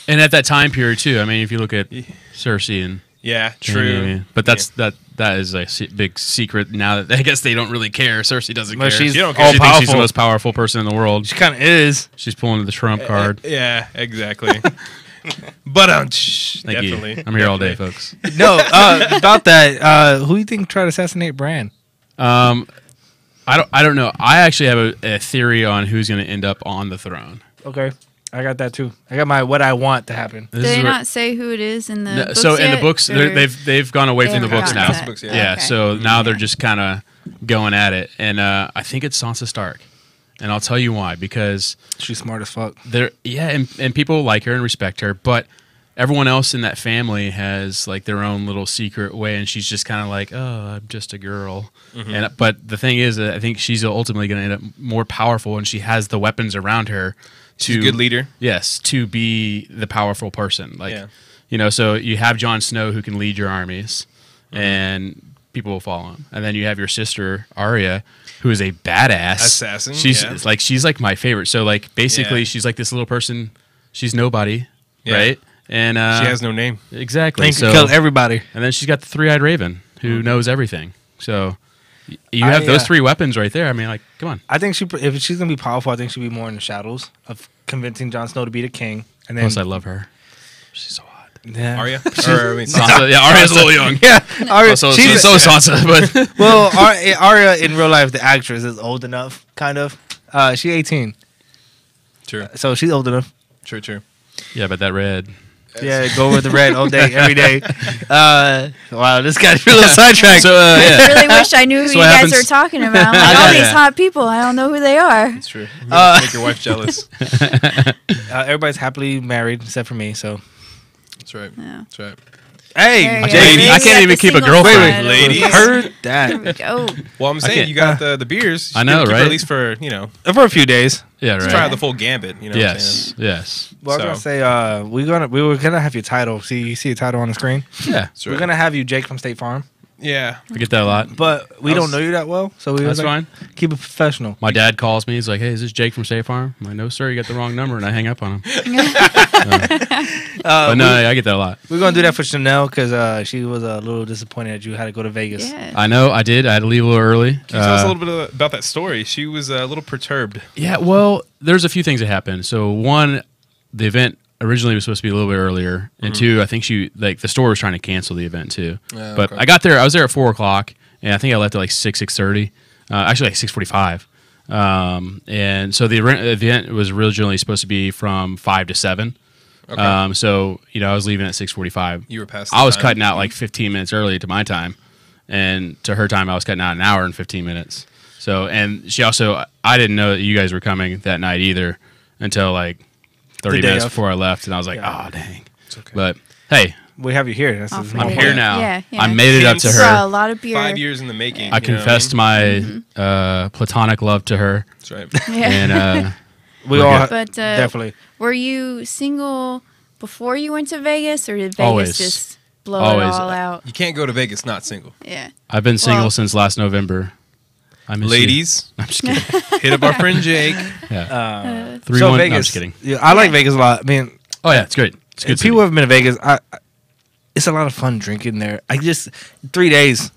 S5: And at that time period too. I mean, if you look at Cersei and
S4: Yeah,
S5: Jaime,
S4: true.
S5: I mean, but that is a big secret now that I guess they don't really care. Cersei doesn't
S2: But
S5: care.
S2: she's
S4: You don't
S2: all
S4: care.
S5: She thinks she's the
S2: powerful.
S5: most powerful person in the world.
S2: She kind of is.
S5: She's pulling the Trump card.
S4: Yeah, exactly. But
S5: Thank
S4: definitely.
S5: you. I'm here all day, folks.
S2: No, about that. Who do you think tried to assassinate Bran?
S5: I don't know. I actually have a theory on who's going to end up on the throne.
S2: Okay, I got that too. I got my what I want to happen.
S5: This
S3: Did
S5: is
S3: they
S5: where-
S3: not say who it is in the
S5: No,
S3: books
S5: so in the
S3: yet,
S5: books,
S3: or-
S5: they've gone away
S3: They
S5: from the
S3: haven't
S5: books
S3: gotten
S5: now.
S3: to
S4: Books,
S3: that?
S4: yeah.
S5: Yeah,
S3: Okay.
S5: so now they're just kind of going at it, and I think it's Sansa Stark, and I'll tell you why. Because
S2: She's smart as fuck.
S5: and people like her and respect her, but everyone else in that family has like their own little secret way, and she's just kind of like, oh, I'm just a girl. And but the thing is, I think she's ultimately going to end up more powerful, and she has the weapons around her.
S4: She's a good leader.
S5: Yes, to be the powerful person. Like,
S4: Yeah.
S5: you know, so you have Jon Snow who can lead your armies, and people will follow him. And then you have your sister Arya, who is a badass
S4: Assassin,
S5: She's
S4: yeah.
S5: she's like my favorite. So like basically,
S4: Yeah.
S5: she's like this little person. She's nobody,
S4: Yeah.
S5: right? And
S4: She has no name.
S5: exactly.
S2: They
S5: So
S2: can kill everybody.
S5: and then she's got the three-eyed raven who knows everything. So you
S2: I,
S5: have those three weapons right there. I mean, like, come on.
S2: I think if she's gonna be powerful, I think she'll be more in the shadows of convincing Jon Snow to be the king. And then
S5: Plus, I love her. She's so hot.
S2: yeah.
S4: Arya? Or, I mean,
S5: Sansa, yeah, Arya's a little young.
S2: Yeah, Arya.
S5: Oh, so
S2: she's,
S5: Sansa, but
S2: well, Arya in real life, the actress is old enough, kind of. She's 18,
S4: True.
S2: so she's old enough.
S4: True.
S5: yeah, but that red.
S2: Yeah, go with the red all day, every day. Wow, this got a little sidetracked.
S5: So
S3: I
S5: yeah,
S3: really wish I knew who
S5: So
S3: you
S5: what
S3: guys
S5: happens-
S3: were talking about. Like,
S2: I
S3: all
S2: know
S3: these
S5: that.
S3: hot people, I don't know who they are.
S4: It's true. Make your wife jealous.
S2: Everybody's happily married except for me. So,
S4: That's right.
S3: Yeah.
S4: That's right.
S2: hey,
S3: There you
S5: Jay,
S3: go.
S5: I
S3: Maybe
S5: can't
S3: at
S5: even
S3: the
S5: keep a
S3: single
S5: girlfriend.
S3: side of
S4: Ladies.
S3: these.
S2: heard
S3: There we
S2: that
S3: go.
S4: Well, I'm saying
S5: can't-
S4: you got the beers.
S5: I know,
S4: Keep her
S5: right?
S4: At least for
S2: for a few days.
S5: Yeah,
S4: let's
S5: right.
S4: try out the full gambit. You know. What I'm
S5: Yes,
S4: saying?
S5: yes.
S2: Well, I was
S4: So-
S2: gonna say we were gonna have your title. See, you see your title on the screen.
S5: Yeah,
S4: That's
S2: We're
S4: right.
S2: gonna have you Jake from State Farm,
S4: Yeah.
S5: I get that a lot.
S2: but we
S4: I
S2: don't
S4: was-
S2: know you that well, so we
S5: That's
S2: was like,
S5: fine.
S2: keep it professional.
S5: My dad calls me. He's like, "Hey, is this Jake from State Farm?" I'm like, "No, sir, you got the wrong number," and I hang up on him. But no, I get that a lot.
S2: We're gonna do that for Chanel because she was a little disappointed that you had to go to Vegas.
S3: Yeah.
S5: I know. I did. I had to leave a little early.
S4: Can you tell us a little bit about that story? She was a little perturbed.
S5: Yeah, well, there's a few things that happened. So one, the event originally was supposed to be a little bit earlier, and two, I think the store was trying to cancel the event too.
S4: Yeah,
S5: But
S4: okay.
S5: I got there. I was there at 4:00, and I think I left at like 6:30. Actually, like 6:45. And so the event was originally supposed to be from 5 to 7.
S4: Okay.
S5: So I was leaving at 6:45.
S4: You were past. The
S5: I was
S4: time.
S5: cutting out like 15 minutes early to my time, and to her time, I was cutting out an hour and 15 minutes. So, and she also, I didn't know that you guys were coming that night either until like 30
S2: The day
S5: minutes
S2: of.
S5: before I left, and I was like,
S2: Yeah.
S5: oh, dang.
S4: It's okay.
S5: But hey,
S2: we have you here. That's
S3: Off
S5: I'm
S3: we
S5: here
S3: go.
S5: now.
S3: Yeah,
S5: I made it up to
S3: Brought a
S5: her.
S3: lot of beer.
S4: 5 years in the making.
S5: I confessed my platonic love to her,
S4: That's right.
S3: Yeah.
S5: and
S2: we
S5: We're
S2: all
S5: good.
S3: But
S2: definitely.
S3: were you single before you went to Vegas, or did Vegas
S5: Always.
S3: just blow
S5: Always.
S3: it all out?
S4: You can't go to Vegas not single.
S3: Yeah.
S5: I've been single
S3: Well-
S5: since last November. I miss you.
S4: Ladies,
S5: I'm just kidding.
S4: hit up our friend Jake.
S5: Yeah. 3-1.
S2: So
S5: No, I'm
S2: Vegas,
S5: just kidding.
S2: yeah, I like Vegas a lot. I mean,
S5: Oh yeah, it's great. It's a good.
S2: if people haven't been to Vegas, it's a lot of fun drinking there. I just 3 days.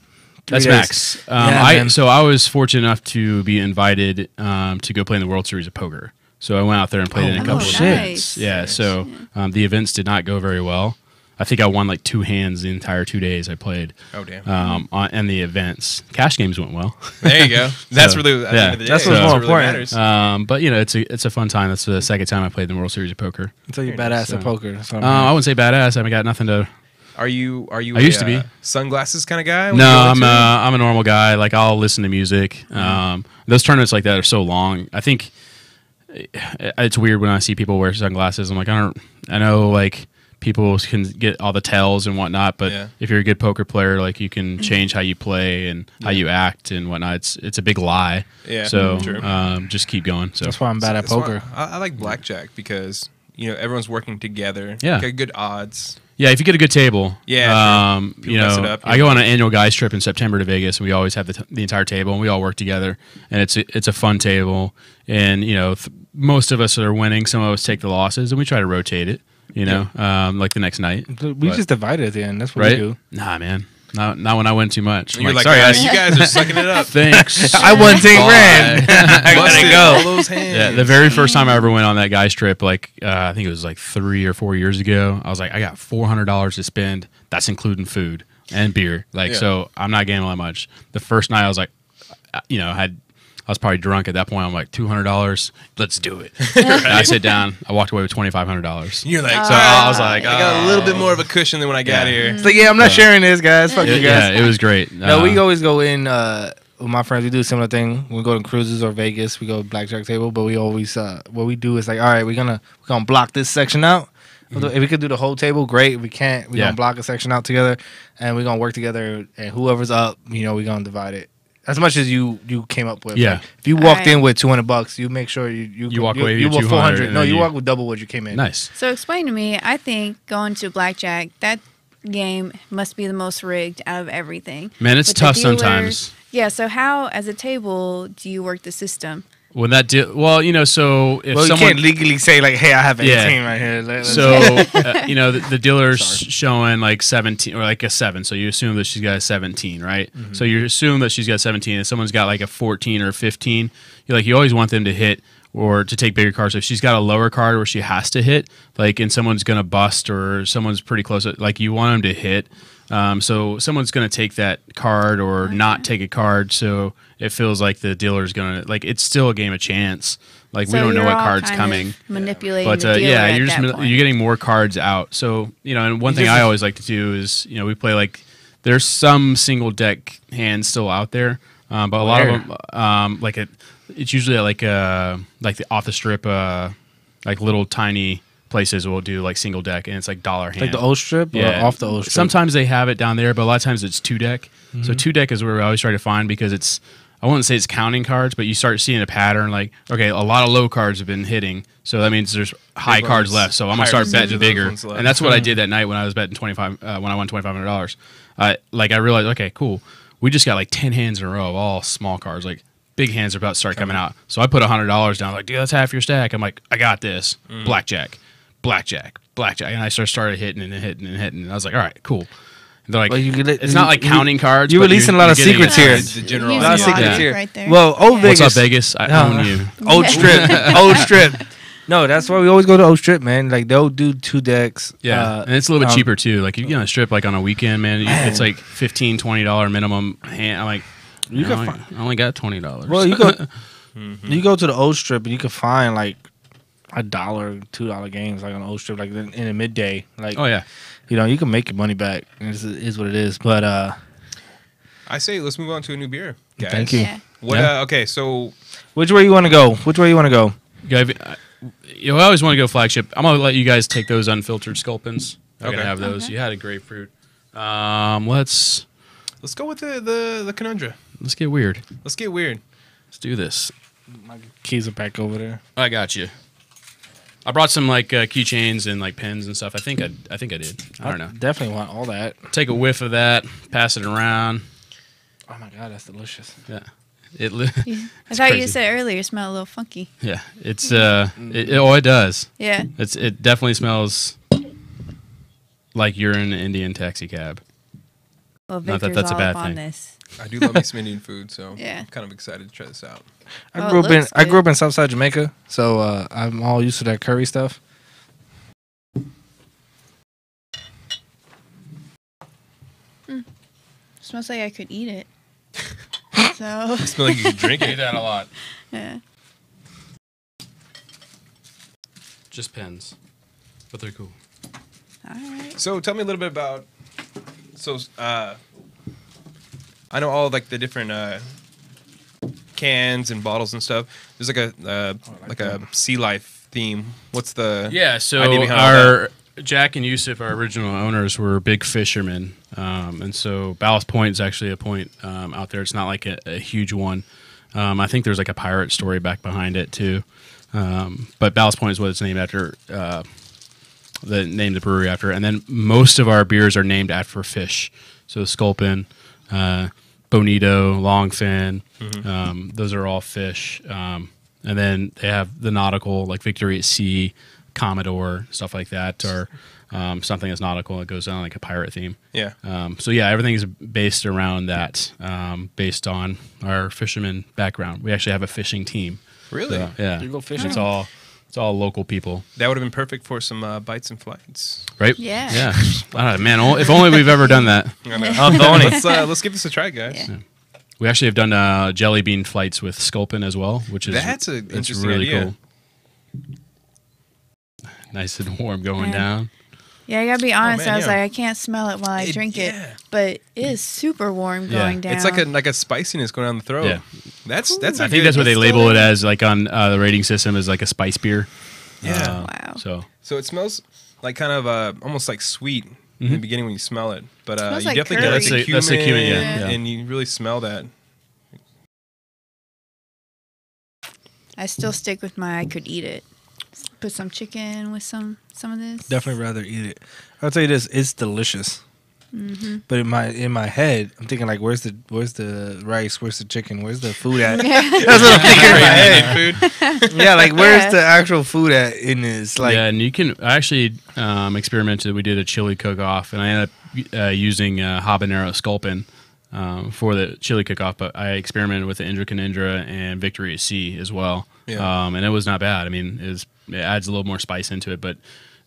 S5: That's
S2: 3 days.
S5: max.
S2: Yeah, man.
S5: So I was fortunate enough to be invited to go play in the World Series of Poker. So I went out there and played in a
S2: Oh,
S5: couple of
S2: shit.
S5: events. Yeah. So the events did not go very well. I think I won like 2 hands the entire 2 days I played.
S4: Oh damn.
S5: And the events, cash games went well.
S4: There you go. That's
S5: So,
S4: really at the
S5: yeah.
S4: end of the day,
S2: That's what's
S4: what
S2: more
S4: really
S2: important.
S4: matters.
S5: But you know, it's a fun time. That's the second time I played in the World Series of Poker.
S2: So you're
S4: Very
S2: badass
S4: nice.
S2: at poker. That's what
S5: I wouldn't say badass. I got nothing to.
S4: Are you? I
S5: used to be.
S4: Sunglasses kind of guy? when
S5: No,
S4: you go
S5: I'm
S4: into it?
S5: I'm a normal guy. Like I'll listen to music. Those tournaments like that are so long. I think it's weird when I see people wear sunglasses. I'm like, I know like people can get all the tells and whatnot, but
S4: Yeah.
S5: if you're a good poker player, like you can change how you play and how you act and whatnot. It's a big lie.
S4: Yeah,
S5: So
S4: true.
S5: just keep going. So
S2: That's why I'm bad at
S4: That's why
S2: poker.
S4: I like blackjack because everyone's working together.
S5: Yeah.
S4: Get good odds.
S5: yeah, if you get a good table,
S4: Yeah, sure. People
S5: you
S4: mess
S5: know,
S4: it up,
S5: I go on an annual guys trip in September to Vegas, and we always have the entire table, and we all work together, and it's a fun table, and most of us are winning, some of us take the losses, and we try to rotate it, like the next night,
S2: We
S5: But-
S2: just divide it at the end. That's what
S5: right?
S2: we do.
S5: Nah, man, not when I win too much. I'm
S4: You're like,
S5: sorry, guys.
S4: you guys are sucking it up.
S5: Thanks.
S2: I won 10
S5: Bye.
S2: grand. I
S4: Busted
S2: gotta
S4: all
S2: go.
S4: those hands.
S5: Yeah, the very first time I ever went on that guy's trip, like I think it was like 3 or 4 years ago, I was like, I got $400 to spend. That's including food and beer. Like,
S4: Yeah.
S5: so I'm not gambling much. The first night I was like, I was probably drunk at that point. I'm like, $200, let's do it. And I sit down. I walked away with $2,500.
S4: You're like,
S5: So I was like,
S4: I got a little bit more of a cushion than when I got
S5: Yeah.
S4: here.
S2: It's like, yeah, I'm not sharing this, guys. Fuck you
S5: yeah,
S2: guys.
S5: it was great.
S2: No, we always go in with my friends. We do a similar thing. We go to cruises or Vegas. We go to blackjack table, but we always what we do is like, all right, we're gonna block this section out. If we could do the whole table, great. If we can't, we're
S5: Yeah.
S2: gonna block a section out together, and we're gonna work together. And whoever's up, we're gonna divide it as much as you came up with.
S5: Yeah.
S2: Like, if you walked
S3: Alright.
S2: in with $200, you make sure you
S5: walk away with
S2: you
S5: your 200, and
S2: No,
S5: then
S2: you
S5: you-
S2: walk with double what you came in.
S5: Nice.
S3: So explain to me. I think going to blackjack, that game must be the most rigged out of everything.
S5: Man, it's
S3: With the
S5: tough
S3: dealers-
S5: sometimes.
S3: Yeah. So how, as a table, do you work the system?
S5: When that so if
S2: Well, you
S5: someone
S2: can't legally say like, "Hey, I have 18
S5: Yeah.
S2: right here." Let's
S5: So
S2: go.
S5: the dealer's showing like 17 or like a 7, so you assume that she's got a 17, right?
S2: Mm-hmm.
S5: So you assume that she's got 17, and someone's got like a 14 or 15. You always want them to hit or to take bigger cards. So if she's got a lower card where she has to hit, like, and someone's gonna bust or someone's pretty close, like you want them to hit. So someone's gonna take that card or not take a card. So it feels like the dealer's gonna it's still a game of chance. Like we
S3: So
S5: don't know
S3: you're
S5: what
S3: all
S5: card's
S3: kind
S5: coming.
S3: of manipulating
S5: But
S3: the dealer
S5: yeah,
S3: at
S5: you're just
S3: that point.
S5: you're getting more cards out. So and one thing I always like to do is we play like there's some single deck hands still out there, but a lot of them it's usually at like the off the strip like little tiny places will do like single deck and it's like dollar hand.
S2: like the O strip or off the O strip.
S5: Sometimes they have it down there, but a lot of times it's 2-deck. So 2-deck is where we always try to find because it's I wouldn't say it's counting cards, but you start seeing a pattern like, okay, a lot of low cards have been hitting, so that means there's high cards left. So I'm gonna
S4: higher
S5: start betting
S4: percentage of those
S5: bigger,
S4: ones left.
S5: and that's what I did that night when I was betting 25 when I won $2,500. I realized, okay, cool, we just got like 10 hands in a row of all small cards, like big hands are about to start coming out. So I put $100 down, like, dude, that's half your stack. I'm like, I got this. Blackjack, and I started hitting and hitting and hitting, and I was like, all right, cool. And they're like,
S2: Well,
S5: it's not like counting cards.
S2: You're
S5: but
S2: releasing a lot of
S5: getting
S2: secrets
S5: it.
S2: here.
S4: The general.
S3: He's
S2: A lot of
S3: logic
S2: secrets here.
S3: right there.
S2: Well, old
S3: Yeah.
S2: Vegas.
S5: What's up, Vegas? I own you.
S2: Old strip. Old strip. No, that's why we always go to Old Strip, man. Like they'll do 2 decks.
S5: Yeah, and it's a little bit
S2: um,
S5: cheaper too. Like you get on a strip like on a weekend, man. It's like $15, $20 minimum. I'm like,
S2: You can
S5: I only got $20.
S2: Well, you go you go to the Old Strip and you can find like $1, $2 games like on the Old Strip, like in the midday. Like
S5: oh yeah,
S2: you can make your money back. It is what it is. But
S4: I say let's move on to a new beer, guys.
S2: Thank you.
S3: Yeah.
S4: What?
S5: Yeah.
S4: Okay, so
S2: which way you want to go?
S5: I always want to go flagship. I'm gonna let you guys take those unfiltered sculpins. I can
S4: Okay.
S5: have those.
S3: Okay.
S5: You had a grapefruit. Let's
S4: Let's go with the conundrum.
S5: get weird.
S4: Let's get weird.
S5: Let's do this.
S2: My keys are back over there.
S5: I got you. I brought some like keychains and like pens and stuff. I think I did. I don't know.
S2: Definitely want all that.
S5: Take a whiff of that. Pass it around.
S2: Oh my god, that's delicious.
S5: Yeah.
S3: I thought you
S5: crazy.
S3: said earlier it smelled a little funky.
S5: Yeah. It's it does.
S3: Yeah.
S5: It definitely smells like you're in an Indian taxi cab.
S3: Well,
S5: Not that
S3: Victor's
S5: that's a
S3: all
S5: bad
S3: up on
S5: thing.
S3: this.
S4: I do love me some Indian food, so
S3: Yeah.
S4: I'm kind of excited to try this out.
S2: I
S3: Oh,
S2: grew
S3: it
S2: up in
S3: looks
S2: I grew up
S3: good.
S2: in Southside Jamaica, so I'm all used to that curry stuff.
S3: Smells like I could eat it. So,
S4: Smell like you could drink
S5: I eat
S4: it.
S5: that a lot.
S3: yeah.
S5: Just pens. But they're cool.
S3: All right.
S4: So tell me a little bit about. So I know all like the different cans and bottles and stuff. There's like a sea life theme. What's the
S5: Yeah, so
S4: idea behind all
S5: our Jack and Yusuf, our original owners, were big fishermen, and so Ballast Point is actually a point out there. It's not like a huge one. I think there's like a pirate story back behind it too, but Ballast Point is what it's named after. Named the brewery after, and then most of our beers are named after fish. So Sculpin, Bonito, Longfin, those are all fish. And then they have the nautical, like Victory at Sea, Commodore, stuff like that, or something that's nautical. It goes on like a pirate theme.
S4: Yeah.
S5: So yeah, everything is based around that, based on our fisherman background. We actually have a fishing team.
S4: Really?
S5: So, yeah,
S2: You go fishing?
S5: It's all local people,
S4: That would have been perfect for some bites and flights.
S5: right?
S3: Yeah.
S5: Yeah. Man, if only we've ever done that.
S4: Let's give this a try, guys.
S3: Yeah.
S5: We actually have done jelly bean flights with Sculpin as well, which is
S4: That's an
S5: it's
S4: interesting
S5: really
S4: idea.
S5: cool. Nice and warm going
S3: Yeah.
S5: down.
S3: Yeah, I gotta be honest.
S4: man,
S3: I was
S4: yeah.
S3: like, I can't smell it while I drink it,
S4: yeah.
S3: but it is super warm
S5: Yeah.
S3: going down.
S4: It's like a spiciness going down the throat.
S5: Yeah.
S4: That's
S5: I think
S4: good-
S5: that's what they
S3: It's
S5: label it
S3: delicious.
S5: as, like on the rating system, as like a spice beer.
S4: Yeah.
S3: Wow.
S5: So
S4: So it smells like kind of almost like sweet in the beginning when you smell it, but
S3: Smells
S4: you
S3: like
S4: definitely get like
S3: curry.
S4: the
S5: That's the
S4: cumin,
S5: cumin,
S3: yeah.
S4: and you really smell that.
S3: I still stick with my I could eat it. Put some chicken with some of this.
S2: Definitely rather eat it. I'll tell you this, it's delicious. But in my head, I'm thinking like, where's the rice? Where's the chicken? Where's the food at? That's what I'm thinking in my head.
S4: Food.
S2: Yeah, like where's
S3: Yeah.
S2: the actual food at in this? Like,
S5: yeah, and you can. I actually experimented. We did a chili cook-off, and I ended up using habanero Sculpin for the chili cook-off. But I experimented with the Indra Canindra and Victory at Sea as well,
S4: Yeah.
S5: and it was not bad. I mean, it adds a little more spice into it, but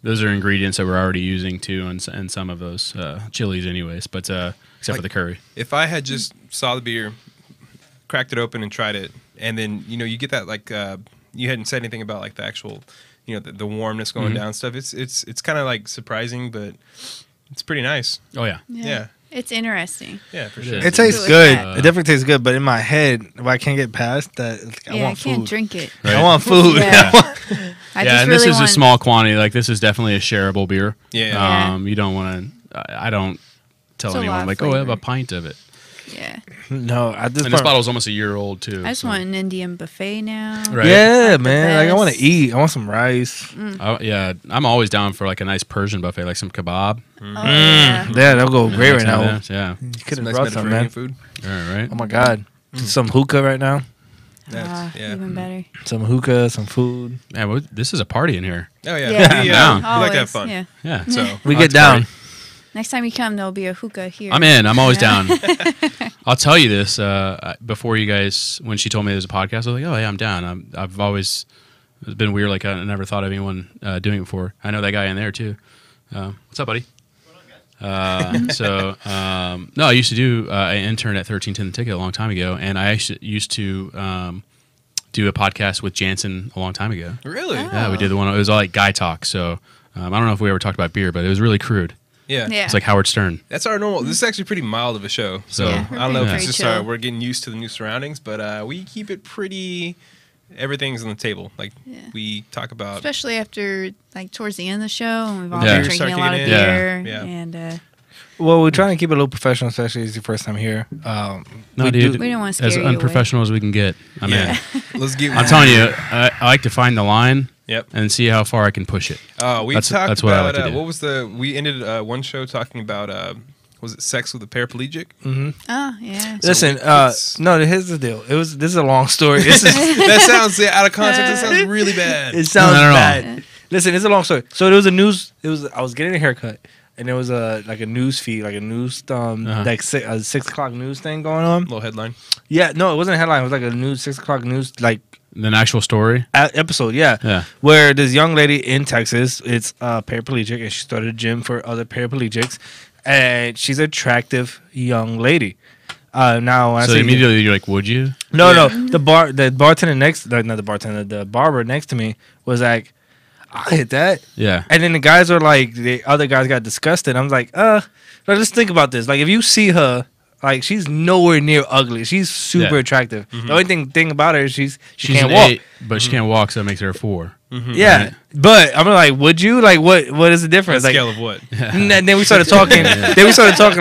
S5: those are ingredients that we're already using too, and some of those chilies, anyways. But except for the curry.
S4: If I had just saw the beer, cracked it open and tried it, and then you get that like you hadn't said anything about like the actual the warmness going down stuff. It's kind of like surprising, but it's pretty nice.
S5: Oh yeah.
S4: Yeah.
S3: It's interesting.
S4: Yeah, for
S5: It
S4: sure.
S5: is.
S2: it tastes
S3: Good with
S2: good.
S3: that.
S2: It definitely tastes good. But in my head, if I can't get past that, it's like, I
S3: Yeah, I
S2: want
S3: can't
S2: food.
S3: drink it.
S5: Right.
S2: I want food.
S3: Yeah. I
S5: Yeah,
S3: just
S5: and
S3: really
S5: this is
S3: want,
S5: a small quantity. Like this is definitely a shareable beer.
S4: Yeah.
S5: You don't want to. I don't tell
S3: It's a lot
S5: anyone
S3: of
S5: like, oh, I have a
S3: flavor.
S5: pint of it.
S3: Yeah.
S2: No, at this
S5: And this
S2: point,
S5: bottle's almost a year old too.
S3: I just
S5: so-
S3: want an Indian buffet now.
S5: Right.
S2: yeah,
S3: Like the
S2: man. Like I want to
S3: best.
S2: eat. I want some rice.
S5: Yeah, I'm always down for like a nice Persian buffet, like some kebab.
S3: Oh, yeah.
S2: Yeah, that'll go great right now.
S5: Yeah.
S2: You could have
S4: Nice
S2: brought some,
S4: Mediterranean
S2: man.
S4: food.
S5: All right.
S2: Oh my god, some hookah right now.
S4: That's, yeah.
S3: Even better.
S2: Some hookah, some food.
S5: Man, this is a party in here.
S4: Oh yeah.
S3: Yeah.
S4: We,
S5: Yeah.
S4: we like to have fun.
S3: Yeah.
S5: Yeah.
S4: So
S2: We
S5: Let's
S2: get down.
S5: party.
S3: Next time you come, there'll be a hookah here.
S5: I'm in. I'm always
S3: Yeah.
S5: down. I'll tell you this before you guys. When she told me there's a podcast, I was like, oh yeah, I'm down. I've always it's been weird. Like I never thought of anyone doing it before. I know that guy in there too. What's up, buddy? No, I used to do an intern at 1310 The Ticket a long time ago, and I actually used to do a podcast with Jansen a long time ago.
S4: really,
S5: Yeah, we did the one. It was all like guy talk. So I don't know if we ever talked about beer, but it was really crude.
S4: yeah.
S3: Yeah.
S5: It's like Howard Stern.
S4: That's our normal. This is actually pretty mild of a show, so
S5: Yeah,
S4: I don't know if
S3: we're
S4: it's
S3: pretty
S4: just
S3: chill.
S4: we're getting used to the new surroundings, but we keep it pretty. everything's on the table. Like
S3: Yeah.
S4: we talk about.
S3: Especially after like towards the end of the show, and we've all
S5: Yeah.
S3: been drinking a lot of
S4: Beer
S5: started
S3: beer,
S4: getting in.
S3: and
S2: Well, we're trying to keep it a little professional, especially as your first time here.
S5: No,
S2: we
S5: dude.
S2: do-
S3: we don't want to scare
S5: As
S3: you away.
S5: unprofessional as we can get. I mean,
S4: Yeah. Let's get.
S5: I'm telling you, I like to find the line
S4: Yep.
S5: and see how far I can push it.
S4: We
S5: That's-
S4: talked
S5: that's what I
S4: about
S5: like to do.
S4: what was the? We ended one show talking about was it sex with a paraplegic?
S3: Oh yeah.
S2: Listen,
S4: it's-
S2: no, here's the deal. This is a long story. This is,
S4: That sounds out of context. That sounds really bad.
S2: it sounds
S5: No, no, no.
S2: bad. Listen, it's a long story. So there was a news. I was getting a haircut, and there was a news feed, like a news like a 6 o'clock news thing going on.
S4: Little headline.
S2: Yeah, no, it wasn't a headline. It was like a news 6 o'clock news like
S5: An actual story.
S2: episode. Yeah,
S5: Yeah.
S2: where this young lady in Texas, it's paraplegic, and she started a gym for other paraplegics, and she's an attractive young lady. Now, when I
S5: So
S2: say
S5: immediately you're like, would you?
S2: no, the bartender next, not the bartender, the barber next to me was like, I hit that.
S5: Yeah.
S2: And then the guys were like, the other guys got disgusted. I'm like, let's think about this. Like, if you see her, like, she's nowhere near ugly. She's super
S5: Yeah.
S2: attractive. The only thing about her is she
S5: She's
S2: can't
S5: an
S2: walk.
S5: 8, but she can't walk, so that makes her a 4.
S2: Yeah,
S5: Right.
S2: but I'm like, would you? Like, what is the difference? Like,
S4: Scale of what?
S2: and then we started talking.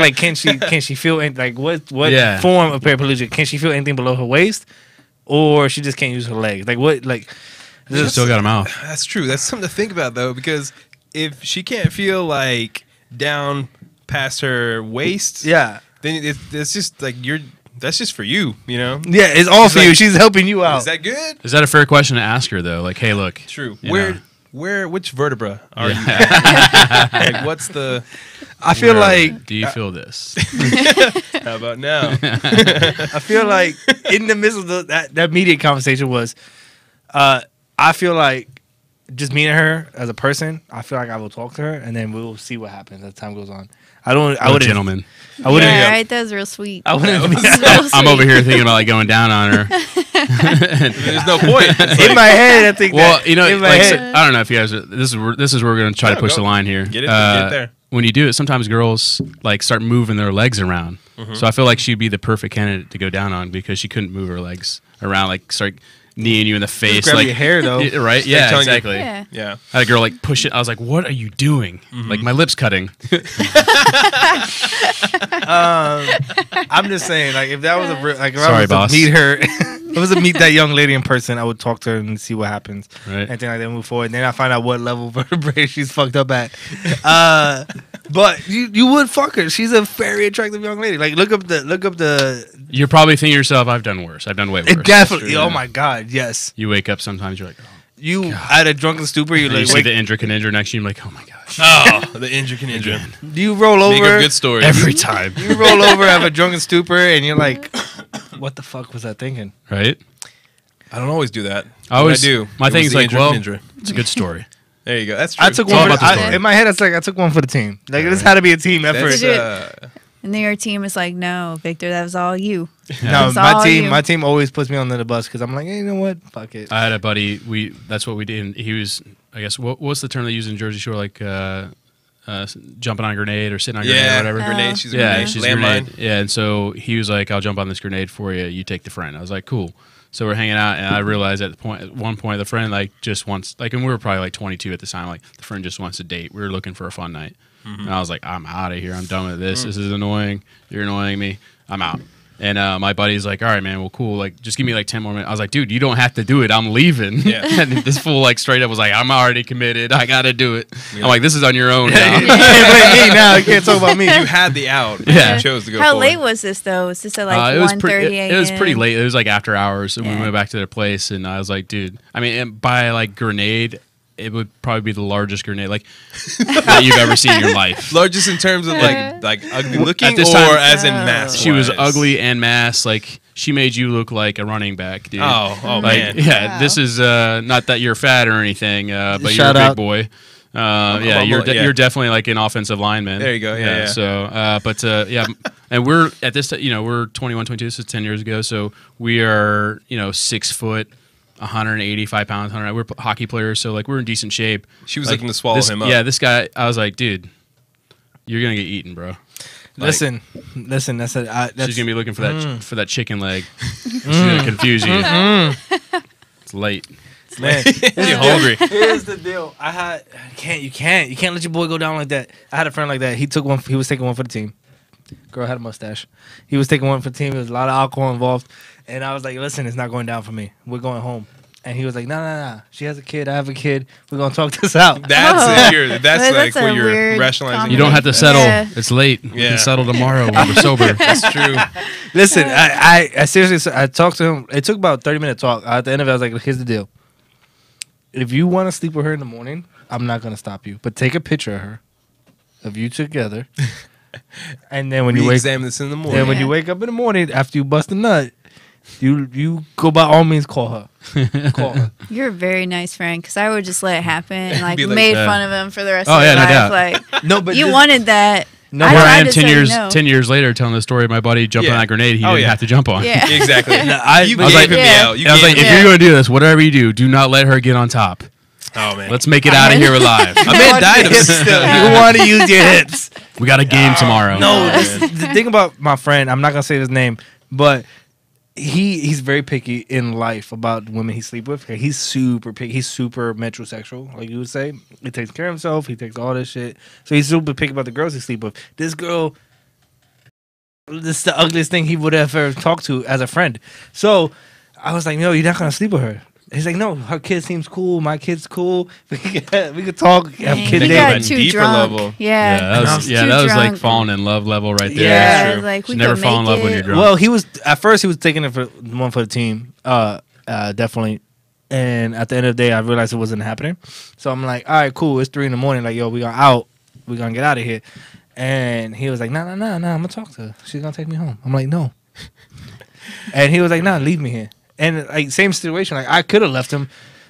S2: Like, can she feel like what
S5: Yeah.
S2: form of paraplegic? Can she feel anything below her waist, or she just can't use her legs? Like what? Like
S5: She still got a mouth.
S4: That's true. That's something to think about though, because if she can't feel like down past her waist,
S2: yeah,
S4: then it's just like that's just for you, you know.
S2: yeah. It's all
S4: She's
S2: for you.
S4: like,
S2: She's helping you out.
S4: Is that good?
S5: Is that a fair question to ask her though? Like, hey, look.
S4: True.
S5: You
S4: Which vertebra are
S5: Yeah.
S4: you at? Like, what's the?
S2: I feel like
S5: Do you feel this?
S4: How about now?
S2: I feel like in the midst of that immediate conversation was, I feel like just meeting her as a person. I feel like I will talk to her, and then we'll see what happens as time goes on. I wouldn't,
S5: Gentleman.
S2: I wouldn't.
S3: Yeah, right. That was real sweet.
S2: I wouldn't. be-
S5: I'm over here thinking about like going down on her.
S4: There's no point. It's
S2: in
S4: like,
S2: my head, I think.
S5: Well,
S2: that,
S5: you know,
S2: in my
S5: like,
S2: head.
S5: I don't know if you guys. This is where we're gonna try to
S4: No,
S5: push
S4: go.
S5: the line here.
S4: Get there.
S5: When you do it, sometimes girls like start moving their legs around. So I feel like she'd be the perfect candidate to go down on because she couldn't move her legs around, like start kneeing you in the face,
S2: grab
S5: like
S2: your hair, though.
S5: Yeah, right? Yeah,
S4: telling you-
S5: exactly.
S3: Yeah.
S4: yeah.
S5: I had a girl like push it. I was like, "What are you doing?" Like my lips cutting.
S2: I'm just saying, like, if that was a like, if I
S5: Sorry,
S2: was
S5: boss.
S2: to meet her, if I was to meet that young lady in person, I would talk to her and see what happens,
S5: Right.
S2: anything like that, move forward. And then I find out what level of vertebrae she's fucked up at. But you would fuck her. She's a very attractive young lady. Like, look up the.
S5: You're probably thinking to yourself, "I've done worse. I've done way worse."
S2: Definitely.
S4: true,
S2: Oh
S4: yeah.
S2: my God. Yes.
S5: You wake up sometimes, you're like, "Oh."
S2: You at a drunken stupor. You
S5: And you
S2: like
S5: see
S2: wake.
S5: the injured next to you, you're like, "Oh my gosh!"
S4: Oh, the injury can injure.
S2: You roll
S4: Make
S2: over.
S4: up good stories.
S5: Every time,
S2: You roll over, have a drunken stupor, and you're like, "What the fuck was I thinking?"
S5: right?
S4: I don't always do that.
S5: I always
S4: When I do.
S5: My
S4: It
S5: thing
S4: was
S5: is
S4: the
S5: like,
S4: injury
S5: well,
S4: can injure.
S5: it's a good story.
S4: There you go. That's true.
S2: I took
S5: It's all
S2: one.
S5: about the story.
S2: In my head, it's like I took one for the team. Like this had to be a team effort.
S4: That's,
S3: And then your team is like, no, Victor, that was all you.
S2: No,
S3: It's all you.
S2: my team always puts me under the bus because I'm like, hey, you know what? Fuck it.
S5: I had a buddy. That's what we did. And he was, I guess, what's the term they use in Jersey Shore? Like jumping on a grenade or sitting on a grenade or whatever.
S4: Grenade. She's a
S5: Yeah,
S4: grenade.
S5: she's a
S4: Landmine.
S5: grenade. Yeah, and so he was like, "I'll jump on this grenade for you. You take the friend." I was like, "Cool." So we're hanging out, and I realized at one point, the friend like just wants like, and we were probably like 22 at the time. Like the friend just wants to date. We were looking for a fun night, and I was like, "I'm out of here. I'm done with this. This is annoying. You're annoying me. I'm out." And my buddy's like, "All right, man. Well, cool. Like, just give me like 10 more minutes." I was like, "Dude, you don't have to do it. I'm leaving."
S4: Yeah.
S5: And this fool like straight up was like, "I'm already committed. I gotta do it." I'm like, "This is on your own now."
S2: You can't blame me now. You can't talk about me.
S4: You had the out.
S5: Yeah.
S4: You chose to go
S3: How
S4: forward.
S3: late was this, though? Was this at like
S5: it was
S3: 1:30 a.m.?
S5: It was pretty late. It was like after hours, and we
S3: Yeah.
S5: went back to their place. And I was like, "Dude, I mean, and by like grenade, it would probably be the largest grenade like that you've ever seen in your life."
S4: Largest in terms of like ugly looking,
S5: At this
S4: or
S5: time-
S4: as in mass.
S5: She was ugly and mass. Like she made you look like a running back, dude.
S4: Oh
S5: like,
S4: man.
S5: yeah.
S3: Wow.
S5: This is not that you're fat or anything, but you're
S2: Shout
S5: a big
S2: out.
S5: boy. Yeah,
S4: yeah.
S5: you're definitely like an offensive lineman.
S4: There you go, yeah.
S5: So, but yeah, and we're at this, we're 21, 22. This is 10 years ago. So we are, 6 foot, 185 pounds. We're hockey players, so like we're in decent shape.
S4: She was
S5: Like,
S4: looking to swallow
S5: this-
S4: him up.
S5: Yeah, this guy. I was like, dude, you're gonna get eaten, bro.
S2: Listen. That's
S5: She's gonna be looking for that chicken leg. She's
S2: Mm.
S5: gonna confuse you. It's late.
S2: Man,
S4: You hungry?
S2: here's the deal. You can't let your boy go down like that. I had a friend like that. He was taking one for the team. Girl had a mustache. He was taking one for the team. There was a lot of alcohol involved. And I was like, listen, it's not going down for me. We're going home. And he was like, no. She has a kid. I have a kid. We're going to talk this out.
S4: That's like
S3: That's a
S4: where you're
S3: weird
S4: rationalizing.
S5: You don't have to settle.
S3: Yeah.
S5: It's late. We
S4: Yeah.
S5: can settle tomorrow when we're sober.
S4: That's true.
S2: Listen, I seriously, I talked to him. It took about a 30-minute talk. At the end of it, I was like, here's the deal. If you want to sleep with her in the morning, I'm not going to stop you. But take a picture of her, of you together. And then when you
S4: Examine this in the morning.
S2: then when you wake up in the morning after you bust a nut, you go by all means call her. Call her.
S3: You're a very nice friend because I would just let it happen and like
S4: Be like,
S3: made
S5: yeah.
S3: fun of him for the rest
S5: Oh,
S3: of
S5: yeah,
S3: his
S5: no
S3: life.
S5: doubt.
S3: Like
S2: No, but
S3: you
S2: this-
S3: wanted that.
S2: No,
S3: I
S5: Where
S3: tried
S5: I am
S3: to
S5: 10
S3: say
S5: years
S3: no.
S5: 10 years later telling the story of my buddy jumping
S4: Yeah.
S5: on that grenade he
S4: Oh,
S5: didn't
S4: yeah.
S5: have to jump on.
S3: Yeah.
S4: Exactly.
S2: No,
S4: You
S2: I was
S4: gave
S2: like,
S4: him the
S3: Yeah.
S4: L. You
S5: And I was
S4: gave
S5: like,
S4: him
S5: if you're going to do this, whatever you do, do not let her get on top.
S4: Oh man.
S5: Let's make it out of here alive.
S4: A man died of
S2: you want to use your hips.
S5: We got a game tomorrow.
S2: No, the thing about my friend, I'm not gonna say his name, but he's very picky in life about women he sleep with. He's super picky. He's super metrosexual, like you would say. He takes care of himself. He takes all this shit. So he's super picky about the girls he sleep with. This girl, this is the ugliest thing he would have ever talked to as a friend. So I was like, no, you're not gonna sleep with her. He's like, no, her kid seems cool. My kid's cool. We could talk. Have
S3: Dang,
S2: kid
S3: he
S4: They
S3: got
S4: go
S2: dating.
S3: too
S4: deeper
S3: drunk.
S4: level.
S3: Yeah,
S5: that was,
S3: Too
S5: that was like
S3: drunk.
S5: falling in love level right there.
S2: Yeah.
S4: That's true.
S3: Like we
S5: Should never
S3: could
S5: fall in
S3: make
S5: love when
S3: it.
S5: you're drunk.
S2: Well, he was at first he was taking it for one for the team, definitely. And at the end of the day, I realized it wasn't happening. So I'm like, all right, cool. It's 3 a.m. Like, yo, we gonna out. We gonna get out of here. And he was like, no. I'm gonna talk to her. She's gonna take me home. I'm like, no. And he was like, nah, leave me here. And like same situation. Like I could have left him,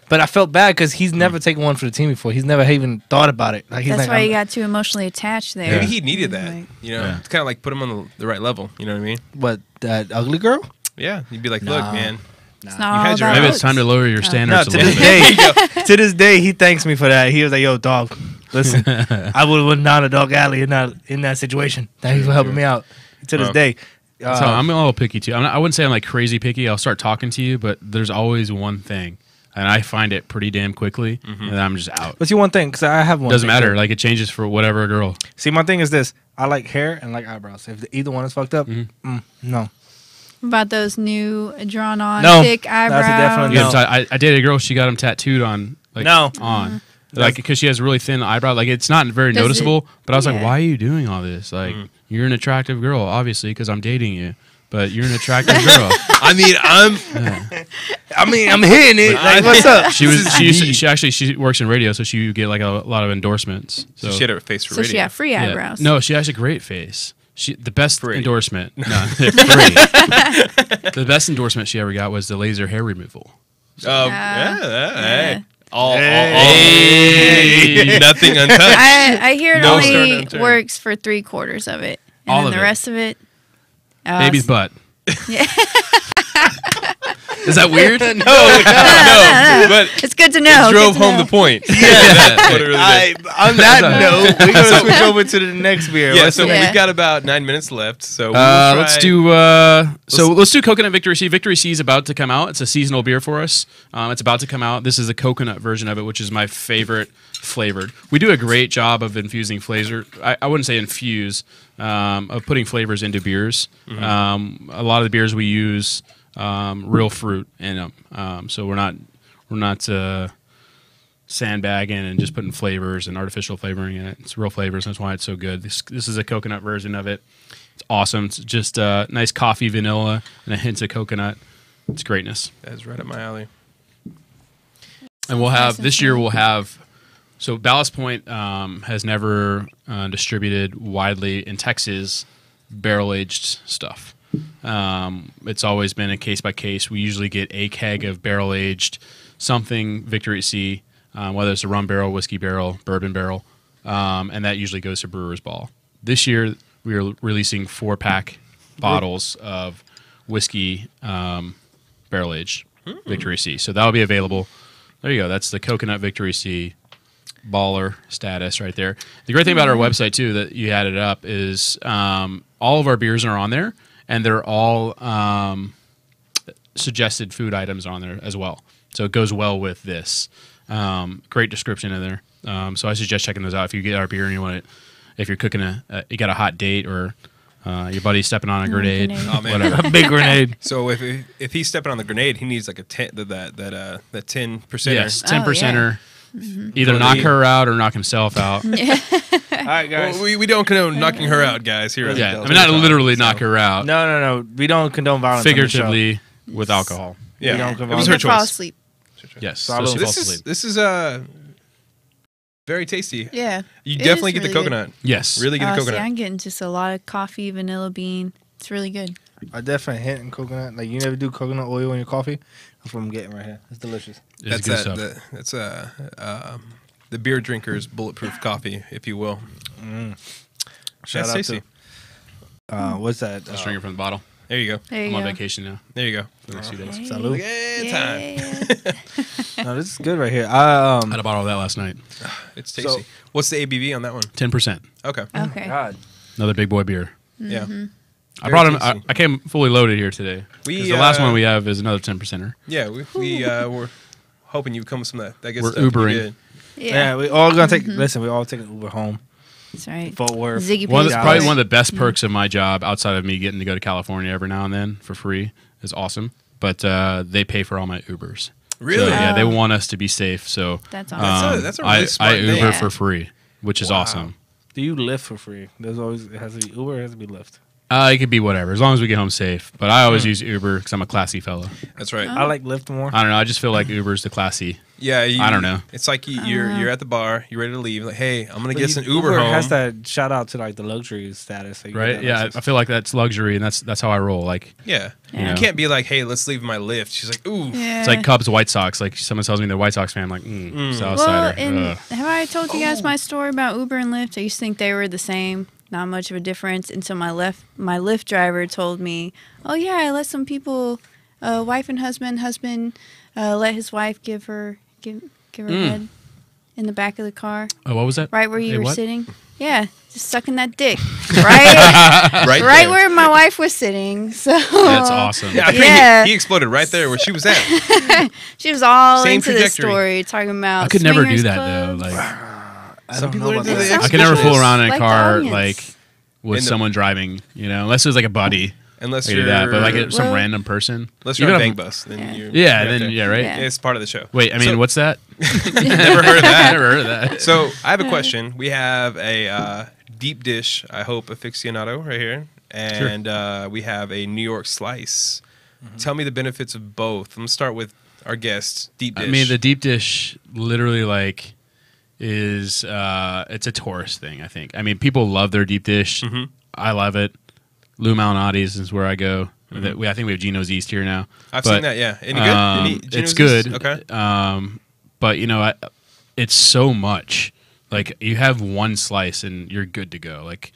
S2: but I felt bad because he's never taken one for the team before. He's never even thought about it. Like he's
S3: That's
S2: like,
S3: why
S2: I'm-
S3: you got too emotionally attached there.
S4: Maybe he needed that.
S3: Like-
S4: You know,
S5: Yeah.
S4: to kind of like put him on the right level. You know what I mean?
S2: what, that ugly girl?
S4: Yeah. You'd be like, look,
S2: Nah.
S4: man.
S3: It's
S4: You
S3: not
S4: had
S3: all
S4: your
S3: about
S5: Maybe
S3: looks.
S5: it's time to lower your
S2: No,
S5: standards
S2: to
S5: a little
S2: this
S5: bit.
S2: day, to this day, he thanks me for that. He was like, "Yo, dog, listen, I would have went down a dog alley in that situation. Thank you for helping me out." To this
S4: Wow.
S2: day,
S5: So I'm a little picky too. I wouldn't say I'm like crazy picky. I'll start talking to you, but there's always one thing, and I find it pretty damn quickly, and then I'm just out.
S2: What's your one thing? Because I have one.
S5: Doesn't
S2: thing,
S5: matter.
S2: too.
S5: Like it changes for whatever girl.
S2: See, my thing is this: I like hair and like eyebrows. If either one is fucked up, no.
S3: About those new drawn on
S2: No,
S3: thick
S2: that's a
S3: eyebrows.
S2: definite
S5: You
S2: no.
S5: know, I dated a girl. She got them tattooed on. Like,
S2: No.
S5: on. Like because she has really thin eyebrow. Like it's not very
S3: Does
S5: noticeable. But I was like,
S3: yeah.
S5: why are you doing all this? Like you're an attractive girl, obviously, because I'm dating you. But you're an attractive girl.
S4: I mean,
S2: I'm hitting it. Like, what's up?
S5: She works in radio, so she would get like a lot of endorsements. So
S4: she had a face for
S3: So
S4: radio.
S3: she got free
S5: yeah.
S3: eyebrows.
S5: No, she has a great face. The best
S4: Free.
S5: endorsement. No, free. The best endorsement she ever got was the laser hair removal.
S3: yeah.
S4: All
S2: Hey.
S4: nothing untouched.
S3: I hear it
S4: No stone
S3: only
S4: unturned.
S3: works for 3/4 of it, and
S5: All
S3: then
S5: of
S3: the
S5: it.
S3: rest of it.
S5: Baby's butt.
S3: Yeah.
S5: Is that weird?
S4: no, but
S3: It's good to know.
S4: it drove
S3: good to
S4: home
S3: know.
S4: the point.
S5: Yeah.
S4: That's what it really did.
S2: On that note, we're gonna switch over to the next beer.
S4: Yeah,
S2: What's
S4: so
S2: the-
S3: Yeah.
S4: we've got about 9 minutes left. So we'll
S5: Let's
S4: try-
S5: do let's do Coconut Victory C. Victory C is about to come out. It's a seasonal beer for us. It's about to come out. This is the coconut version of it, which is my favorite flavored. We do a great job of infusing flavor. I wouldn't say infuse, of putting flavors into beers. A lot of the beers we use real fruit in them, so we're not sandbagging and just putting flavors and artificial flavoring in it. It's real flavors. That's why it's so good. This is a coconut version of it. It's awesome. It's just nice coffee, vanilla, and a hint of coconut. It's greatness.
S4: That's right up my alley.
S5: And we'll have
S3: Nice and
S5: this year.
S3: smooth.
S5: We'll have so Ballast Point has never distributed widely in Texas barrel aged stuff. It's always been a case by case. We usually get a keg of barrel aged something Victory at Sea, whether it's a rum barrel, whiskey barrel, bourbon barrel, and that usually goes to Brewer's Ball. This year we are releasing 4-pack bottles of whiskey barrel aged Victory Sea. So that'll be available. There you go. That's the Coconut Victory Sea baller status right there. The great thing about our website too that you added up is all of our beers are on there, and they're all suggested food items on there as well. So it goes well with this. Great description in there. So I suggest checking those out if you get our beer and you want it. If you're cooking you got a hot date or your buddy's stepping on a grenade,
S3: grenade.
S4: Oh, man.
S5: whatever.
S2: A big grenade.
S4: So if he's stepping on the grenade, he needs like a 10%.
S5: Yes, 10
S3: Oh, yeah.
S5: percenter. Either
S4: Go
S5: knock
S4: to
S5: her out or knock himself out.
S2: All right, guys.
S4: Well, we don't condone knocking her out, guys. Here,
S5: Yeah, I mean not literally knock her out.
S2: No. We don't condone violence. on the show.
S5: Figuratively with alcohol.
S4: Yeah,
S2: We don't
S4: it was
S2: Make
S4: her
S3: Fall
S4: choice.
S3: asleep.
S5: Yes.
S2: Salud.
S5: So she falls asleep.
S4: This is very tasty.
S3: Yeah.
S4: You
S3: It
S4: definitely
S3: is
S4: get the
S3: really good.
S4: coconut.
S5: Yes.
S4: Really get the
S3: See,
S4: coconut.
S3: I'm getting just a lot of coffee, vanilla bean. It's really good.
S2: I definitely hint in coconut. Like you never do coconut oil in your coffee. That's what I'm getting right here. It's delicious.
S5: It's
S4: That's
S5: good stuff.
S4: that's the beer drinker's bulletproof coffee, if you will.
S2: Shout
S4: That's
S2: out
S4: tasty.
S2: to what's that?
S5: Just drinking from the bottle.
S4: There you go.
S3: There you
S5: I'm on
S3: go.
S5: vacation now
S4: There you go.
S5: for the next few days.
S3: Hey.
S2: Salud.
S4: Yeah, time.
S2: No, this is good right here.
S5: I had a bottle of that last night.
S4: It's tasty. What's the ABV on that one?
S5: 10%.
S4: Okay.
S3: Okay.
S2: God.
S5: Another big boy beer.
S4: Yeah.
S5: I brought him.
S4: tasty.
S5: I came fully loaded here today.
S4: We,
S5: The last one we have is another 10%er.
S4: Yeah, we were hoping you'd come with some of that good
S5: We're
S4: stuff. You
S5: Ubering.
S4: did.
S2: Yeah, we all gonna take. Listen, we all taking an Uber home.
S3: That's right.
S2: Fort Worth.
S3: Ziggy
S5: One of
S3: pays
S5: the,
S3: for
S5: probably
S3: it.
S5: one of the best perks of my job, outside of me getting to go to California every now and then for free, is awesome. But they pay for all my Ubers.
S4: Really?
S5: So, yeah, they
S3: Oh.
S5: want us to be safe. So
S3: That's awesome.
S4: That's a really smart
S5: I Uber
S4: thing.
S3: Yeah.
S5: for free, which is
S4: Wow.
S5: awesome.
S2: Do you Lyft for free? There's always it has to be Uber. It has to be Lyft.
S5: It could be whatever, as long as we get home safe. But I always use Uber because I'm a classy fellow.
S4: That's right.
S2: I like Lyft more.
S5: I don't know. I just feel like Uber's the classy.
S4: Yeah,
S5: I don't know.
S4: It's like you're at the bar, you're ready to leave. Like, hey, I'm gonna
S2: But
S4: get
S2: you-
S4: an Uber home.
S2: has that shout out to like the luxury status. So you get
S5: Right?
S2: that
S5: Yeah,
S2: license.
S5: I feel like that's luxury, and that's how I roll. Like
S4: Yeah.
S3: Yeah.
S4: You can't be like, hey, let's leave my Lyft. She's like, ooh.
S3: Yeah.
S5: it's like Cubs, White Sox. Like someone tells me they're White Sox fan, I'm like,
S3: Well,
S5: Southsider.
S3: and
S5: Ugh.
S3: have I told you guys my story about Uber and Lyft? I used to think they were the same, not much of a difference, until my Lyft driver told me, "Oh yeah, I let some people, wife and husband, let his wife give her head in the back of the car,
S5: Oh, what was that?
S3: right where you
S5: Hey,
S3: were
S5: what?
S3: sitting. Yeah, just sucking that dick, right,
S4: Right,
S3: right
S4: there.
S3: where my wife was sitting. So
S5: That's awesome.
S4: Yeah, I think
S3: Yeah.
S4: he exploded right there where she was at.
S3: she was all
S4: Same
S3: into the
S4: trajectory.
S3: story, talking about.
S5: I could never do
S3: swingers
S5: that
S3: clubs.
S5: though. Like
S2: I
S4: Some
S2: don't
S4: people
S2: know
S4: are
S2: about
S4: into
S2: that.
S4: the
S5: I could never fool around in a
S3: Like
S5: car
S3: onions.
S5: like with
S4: In the-
S5: someone driving, unless it was like a buddy.
S4: Unless
S5: I
S4: you're
S5: do that, but like some
S3: Well-
S5: random person.
S4: unless
S5: You
S4: you're on
S5: gotta-
S4: Bang Bus, then
S3: Yeah.
S4: you're
S5: Yeah,
S4: right
S5: then
S4: there.
S5: yeah, right.
S3: Yeah.
S4: It's part of the show.
S5: Wait, I mean,
S4: So-
S5: what's that?
S4: Never heard of
S5: I
S4: that.
S5: never heard of that.
S4: So I have a question. We have a deep dish, I hope, aficionado right here, and we have a New York slice. Tell me the benefits of both. I'm gonna start with our guest, deep dish.
S5: I mean, the deep dish literally like is it's a tourist thing. I think. I mean, people love their deep dish.
S4: Mhm.
S5: I love it. Lou Malnati's is where I go. I think we have Gino's East here now.
S4: I've
S5: But,
S4: seen that. Yeah, any good? Any
S5: it's
S4: Geno's
S5: good.
S4: East? Okay.
S5: But it's so much. Like you have one slice and you're good to go. Like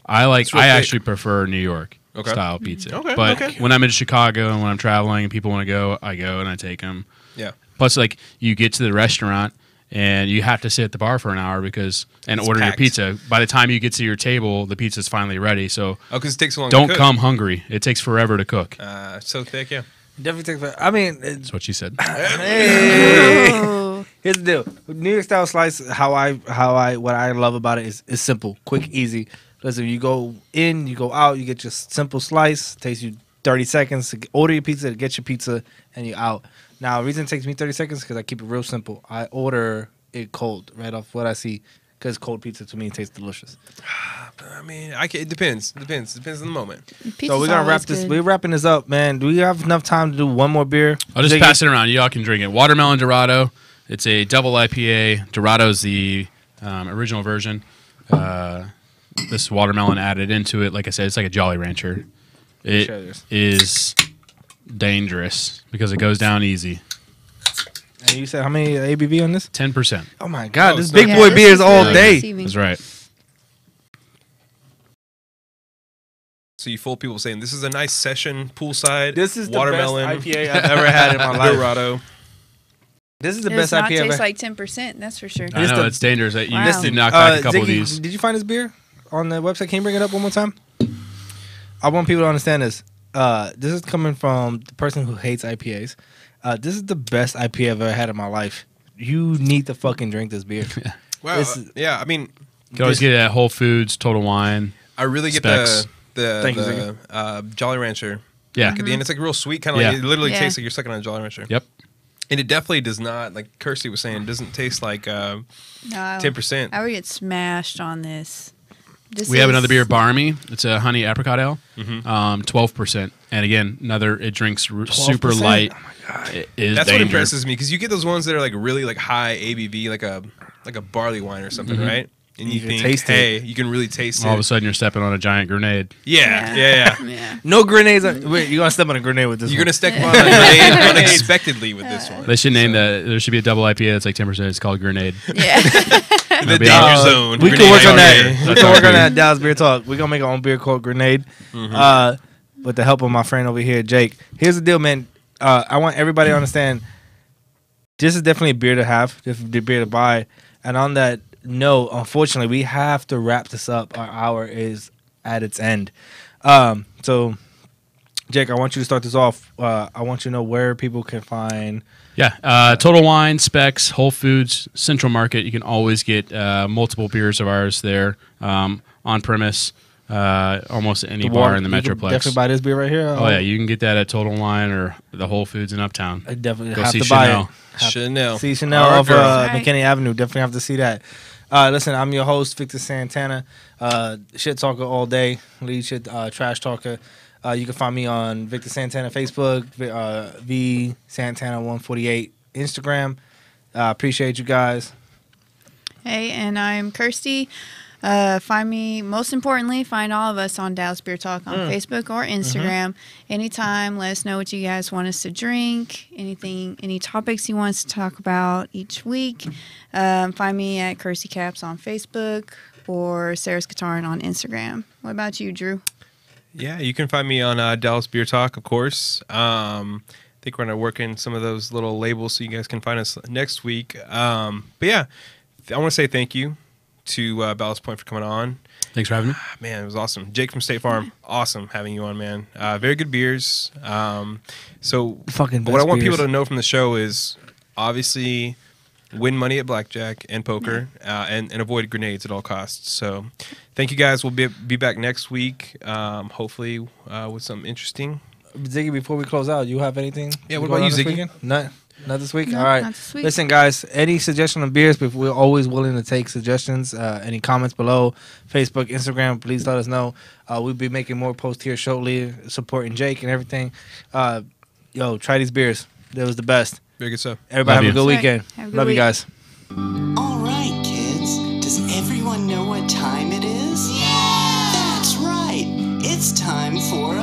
S5: I
S4: It's real
S5: I
S4: thick.
S5: actually prefer New York
S4: Okay.
S5: style pizza.
S4: Okay,
S5: But
S4: okay.
S5: when I'm in Chicago and when I'm traveling and people want to go, I go and I take them.
S4: Yeah.
S5: Plus, like you get to the restaurant and you have to sit at the bar for an hour
S4: It's
S5: order
S4: packed.
S5: your pizza. By the time you get to your table, the pizza's finally ready. So
S4: Oh, because it takes so long.
S5: don't
S4: to cook.
S5: come hungry. It takes forever to cook.
S4: So thick. Yeah.
S2: Definitely take. I mean,
S5: That's what she said.
S2: hey.
S3: Oh.
S2: Here's the deal. New York style slice. What I love about it is simple, quick, easy. Listen, you go in, you go out, you get your simple slice. Takes you 30 seconds to order your pizza, to get your pizza, and you're out. Now, the reason it takes me 30 seconds because I keep it real simple. I order it cold right off what I see because cold pizza to me tastes delicious.
S4: I mean, it depends. Depends on the moment.
S3: Pizza's
S2: So we're gonna wrap
S3: always
S2: this.
S3: good.
S2: We're wrapping this up, man. Do we have enough time to do one more beer?
S5: I'll just
S2: Ziggy?
S5: pass it around. Y'all can drink it. Watermelon Dorado. It's a double IPA. Dorado's the original version. This watermelon added into it. Like I said, it's like a Jolly Rancher. It
S2: Share this.
S5: is dangerous because it goes down easy.
S2: And you said how many ABV on this?
S5: 10%.
S2: Oh my God,
S4: Oh,
S2: this
S4: it's
S2: big
S4: not-
S2: boy
S3: this
S2: beers
S3: is
S2: all
S3: really
S2: day.
S3: deceiving.
S5: That's right.
S4: So you fool people saying this is a nice session poolside.
S2: This is the
S4: watermelon
S2: best IPA I've ever had in my life.
S4: Dorado.
S2: This is the
S3: It
S2: best
S3: does not
S2: IPA I've
S3: taste
S2: ever.
S3: like 10%. That's for sure.
S5: I
S2: This
S5: know
S2: the-
S5: it's dangerous. You
S3: Wow.
S5: did knock back a couple
S2: Ziggy,
S5: of these.
S2: Did you find this beer on the website? Can you bring it up one more time? I want people to understand this. This is coming from the person who hates IPAs. This is the best IPA I've ever had in my life. You need to fucking drink this beer.
S4: Wow.
S2: This is-
S4: Yeah, I mean,
S5: You can always get it at Whole Foods, Total Wine.
S4: I really get
S5: Specs.
S2: Thank you,
S4: the Jolly Rancher.
S5: Yeah.
S4: Like at the end, it's like real sweet, kind of
S5: Yeah.
S4: like it literally
S3: Yeah.
S4: tastes like you're sucking on a Jolly Rancher.
S5: Yep.
S4: And it definitely does not, like Kirsty was saying, doesn't taste like
S3: No,
S4: 10%.
S3: I would get smashed on this.
S5: We have another beer, Barmy. It's a honey apricot ale, 12%. And again, it drinks super
S2: 12%?
S5: light.
S2: Oh my God.
S5: It is
S4: That's what
S5: danger.
S4: impresses me because you get those ones that are like really like high ABV, like a barley wine or something, right? And you
S2: can
S4: think,
S2: taste it.
S4: hey, you can really taste
S5: All of a
S4: it.
S5: sudden, you're stepping on a giant grenade.
S4: Yeah.
S3: Yeah.
S2: No grenades. Wait, you're gonna step on a grenade with this?
S4: You're
S2: one.
S4: gonna stick on a grenade unexpectedly with this one.
S5: They should name that. There should be a double IPA that's like 10%. It's called Grenade.
S3: Yeah.
S4: The
S5: be
S4: danger
S5: our-
S4: zone.
S2: We can
S4: Grenade
S2: work on that.
S4: IPA.
S2: We
S5: That's
S2: can
S5: our
S2: work on
S5: beer.
S2: that. Dallas Beer Talk. We're gonna make our own beer called Grenade. With the help of my friend over here, Jake. Here's the deal, man. I want everybody to understand. This is definitely a beer to have. This is a beer to buy. And on that note, unfortunately, we have to wrap this up. Our hour is at its end. So, Jake, I want you to start this off. I want you to know where people can find.
S5: Yeah. Total Wine, Specs, Whole Foods, Central Market. You can always get multiple beers of ours there on premise. Almost any bar in the
S2: You can
S5: Metroplex.
S2: Definitely buy this beer right here.
S5: Oh yeah, you can get that at Total Wine or the Whole Foods in Uptown.
S2: I definitely
S5: Go
S2: have
S5: see
S2: to buy
S5: Chanel.
S2: it. Have-
S4: Chanel.
S2: See Chanel
S4: Our
S2: off
S4: girl.
S3: Right.
S2: McKinney Avenue. Definitely have to see that. Listen, I'm your host, Victor Santana. Shit talker all day. Lead shit trash talker. You can find me on Victor Santana Facebook, V Santana 148 Instagram. Appreciate you guys.
S3: Hey, and I'm Kirsty. Find me, most importantly, find all of us on Dallas Beer Talk on Facebook or Instagram. Anytime, let us know what you guys want us to drink, any topics you want us to talk about each week. Find me at Kirsty Caps on Facebook or Sarah's Guitarin on Instagram. What about you, Drew?
S4: Yeah, you can find me on Dallas Beer Talk, of course. I think we're going to work in some of those little labels so you guys can find us next week. But yeah, I want to say thank you to Ballast Point for coming on.
S5: Thanks for having me.
S4: Man, it was awesome. Jake from State Farm, awesome having you on, man. Very good beers. So
S2: Fucking
S4: what I
S2: best
S4: want people
S2: beers.
S4: to know from the show is obviously win money at blackjack and poker and avoid grenades at all costs. So thank you guys. We'll be back next week, hopefully with something interesting.
S2: Ziggy, before we close out, you have anything?
S4: Yeah, what
S2: going
S4: about you,
S2: on this
S4: Ziggy?
S2: weekend? Not this week?
S3: No,
S2: All right.
S3: not this week.
S2: Listen, guys, any suggestion of beers, but we're always willing to take suggestions. Any comments below, Facebook, Instagram, please let us know. We'll be making more posts here shortly, supporting Jake and everything. Try these beers. That was the best.
S4: Very good stuff.
S2: Everybody
S5: Love
S2: have a
S5: you.
S2: good weekend.
S3: Have a good
S2: Love you
S3: week.
S2: guys.
S1: All right, kids. Does everyone know what time it is? Yeah! That's right. It's time for